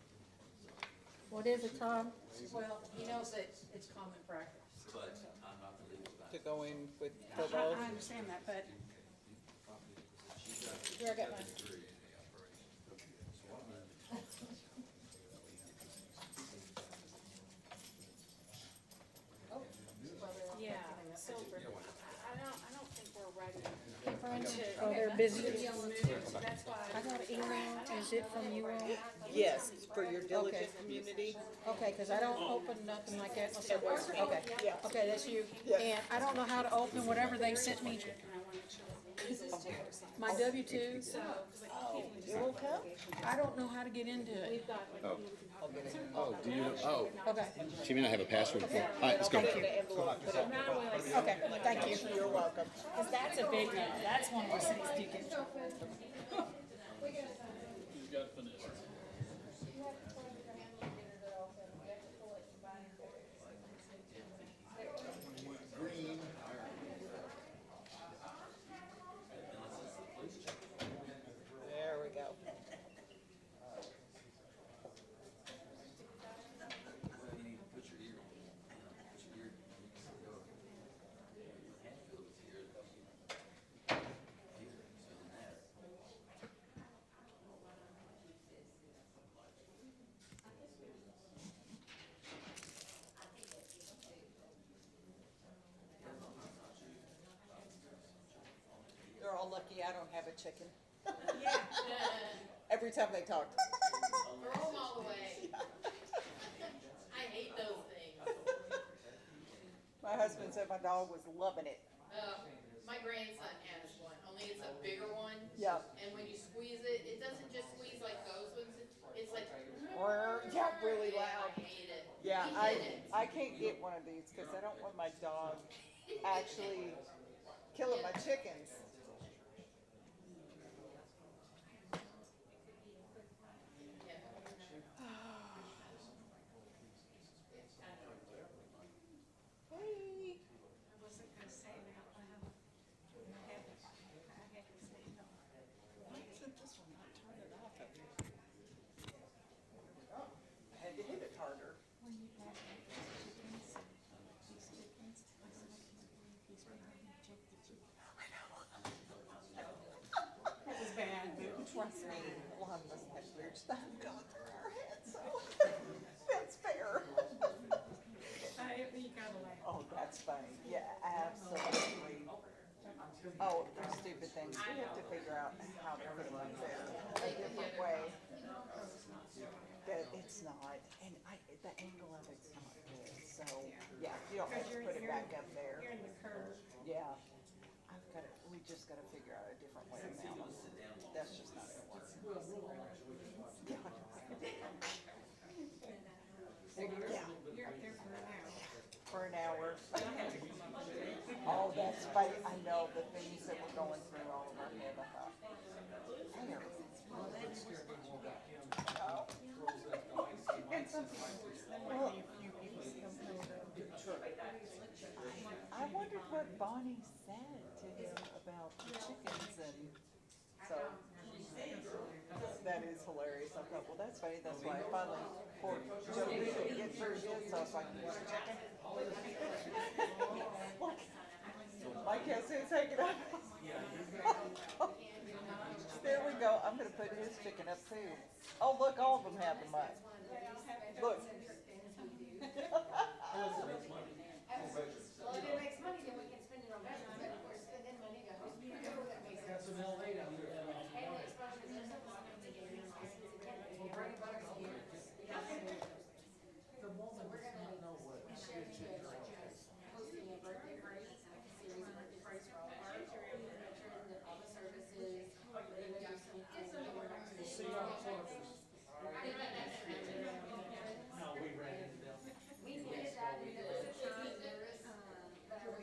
What is it, Tom? Well, he knows that it's common practice. but I'm not the legal advisor. to go in with, for I both. understand that, but Here, I got mine. Yeah, so, I don't think we're ready. Oh, they're busy. That's why. I got an email, is it from you all? Yes, for your Okay. diligent community. Okay, cause I don't open nothing like that myself. Okay, Yeah. okay, that's you. Yeah. And I don't know how to open whatever they sent me. My W-2, It won't come? I don't know how to get into it. Oh, do you, oh, Okay, she may not have a password for, all right, let's go. Put it in the envelope, put it in the box. okay, thank you. You're welcome. because that's a big no. That's one of those things you can. Who's got Vanessa? There we go. They're all lucky I don't have a chicken. Every time they talk. Throw them all away. I hate those things. My husband said my dog was loving it. My grandson has one, only it's a bigger one. Yeah. And when you squeeze it, it doesn't just squeeze like those ones, it's like. Yeah, really loud. I hate it. Yeah, He did it. I can't get one of these because I don't want my dog actually killing my chickens. Hey. I wasn't gonna say it out loud. I had to say no. Why isn't this one not turning off? Oh, I had to hit it harder. When you pack out those chickens, these chickens, I said, I can't believe he's been having to check the chicken. I know. That was bad, but Trust me, a lot of us have weird stuff going through our heads, so that's fair. you gotta laugh. Oh, that's funny. Yeah, absolutely. Oh, they're stupid things. We have to figure out how to put them up there a different way. That it's not, and the angle of it's not good, so, yeah, you don't have to put it back up there. You're in the curve. Yeah. We just gotta figure out a different way to mount them. That's just not gonna work. Yeah. You're up there for an hour. For an hour. Oh, that's funny. I know the things that we're going through all of our head. I thought, there. Oh. And some people, well, I wondered what Bonnie said to him about the chickens, and so that is hilarious. I thought, well, that's funny. That's why I finally forced Joey to get through this so I can use a chicken. Look, Mike has his hanging up. There we go. I'm gonna put his chicken up too. Oh, look, all of them have them up. Look. Well, if it makes money, then we can spend it on veterans, but if we're spending money to host people, that makes sense. And the exposure to this, we'll bring a butter here. So we're gonna, Sherry should hosting a birthday party, like a series of birthday parties for all of our veterans and all the services. They would do some, we're back to the. We did that, and there was a time, there was, that I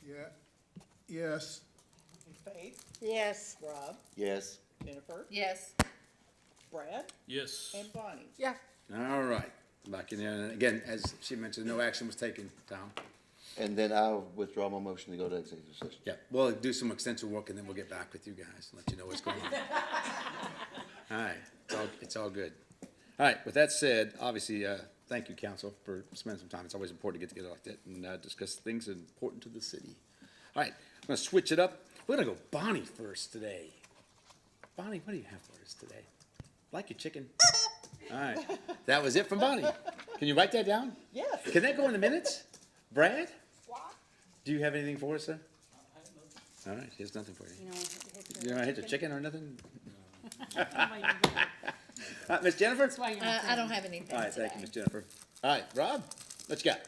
Yeah, yes. Faith, Yes. Rob, Yes. Jennifer, Yes. Brad, Yes. and Bonnie. Yeah. All right, back in there, and again, as she mentioned, no action was taken, Tom. And then I'll withdraw my motion to go to executive session. Yeah, we'll do some extensive work and then we'll get back with you guys and let you know what's going on. All right, it's all good. All right, with that said, obviously, thank you, council, for spending some time. It's always important to get together like that and discuss things important to the city. All right, I'm gonna switch it up. We're gonna go Bonnie first today. Bonnie, what do you have for us today? Like your chicken? All right, that was it from Bonnie. Can you write that down? Yes. Can that go in the minutes? Brad? Do you have anything for us, sir? All right, he has nothing for you. You don't hit the chicken or nothing? Miss Jennifer? I don't have anything All right, today. thank you, Miss Jennifer. All right, Rob, what you got?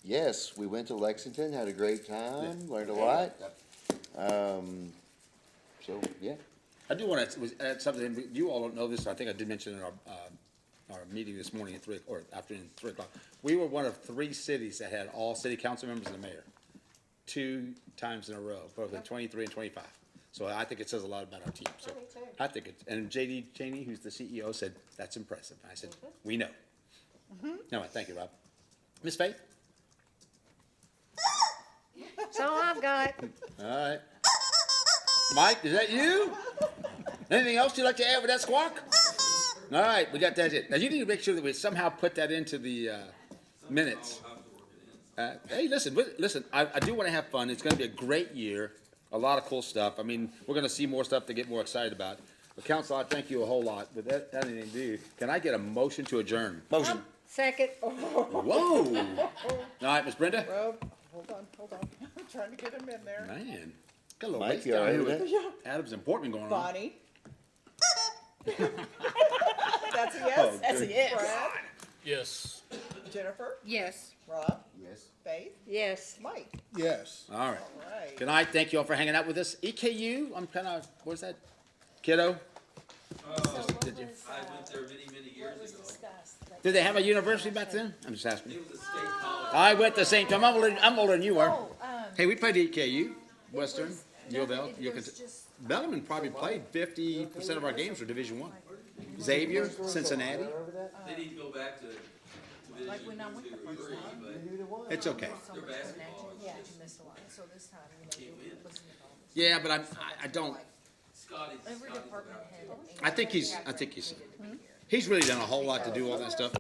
Yes, we went to Lexington, had a great time, learned a lot. So, yeah. I do want to add something. You all don't know this. I think I did mention in our meeting this morning at 3 or afternoon 3 o'clock. We were one of 3 cities that had all city council members and the mayor 2 times in a row, both in 23 and 25. So I think it says a lot about our team. So I think it's, and JD Cheney, who's the CEO, said that's impressive. I said we know. No, thank you, Rob. Miss Faith. That's all I've got. All right. Mike, is that you? Anything else you'd like to add with that squawk? All right, we got that it. Now, you need to make sure that we somehow put that into the minutes. Hey, listen, I do want to have fun. It's going to be a great year, a lot of cool stuff. I mean, we're going to see more stuff to get more excited about. But, Council, I thank you a whole lot. But that anything to do, can I get a motion to adjourn? Motion. Second. Whoa. All right, Miss Brenda? Rob, hold on. I'm trying to get him in there. Man, got a little Mike, waste you all down right here with with that? Adam's important going on. Bonnie. That's a Oh, yes. That's a yes. Brad, Yes. Jennifer, Yes. Rob, Yes. Faith, Yes. Mike. Yes. All right. All right. Good night. Thank you all for hanging out with us. EKU, I'm kind of, where's that? Kiddo? Did you? I went there many years ago. Did they have a university back then? I'm just asking. It was a state college. I went the same time. I'm older than you are. Hey, we played EKU, Western, U of L. Bellarmine probably played 50% of our games were Division I. Xavier, Cincinnati. They need to go back to Division II or III, but It's okay. their basketball is just So this time, can't win. Yeah, but I don't. Scotty's every about department head. I think he's really done a whole lot to do all that stuff.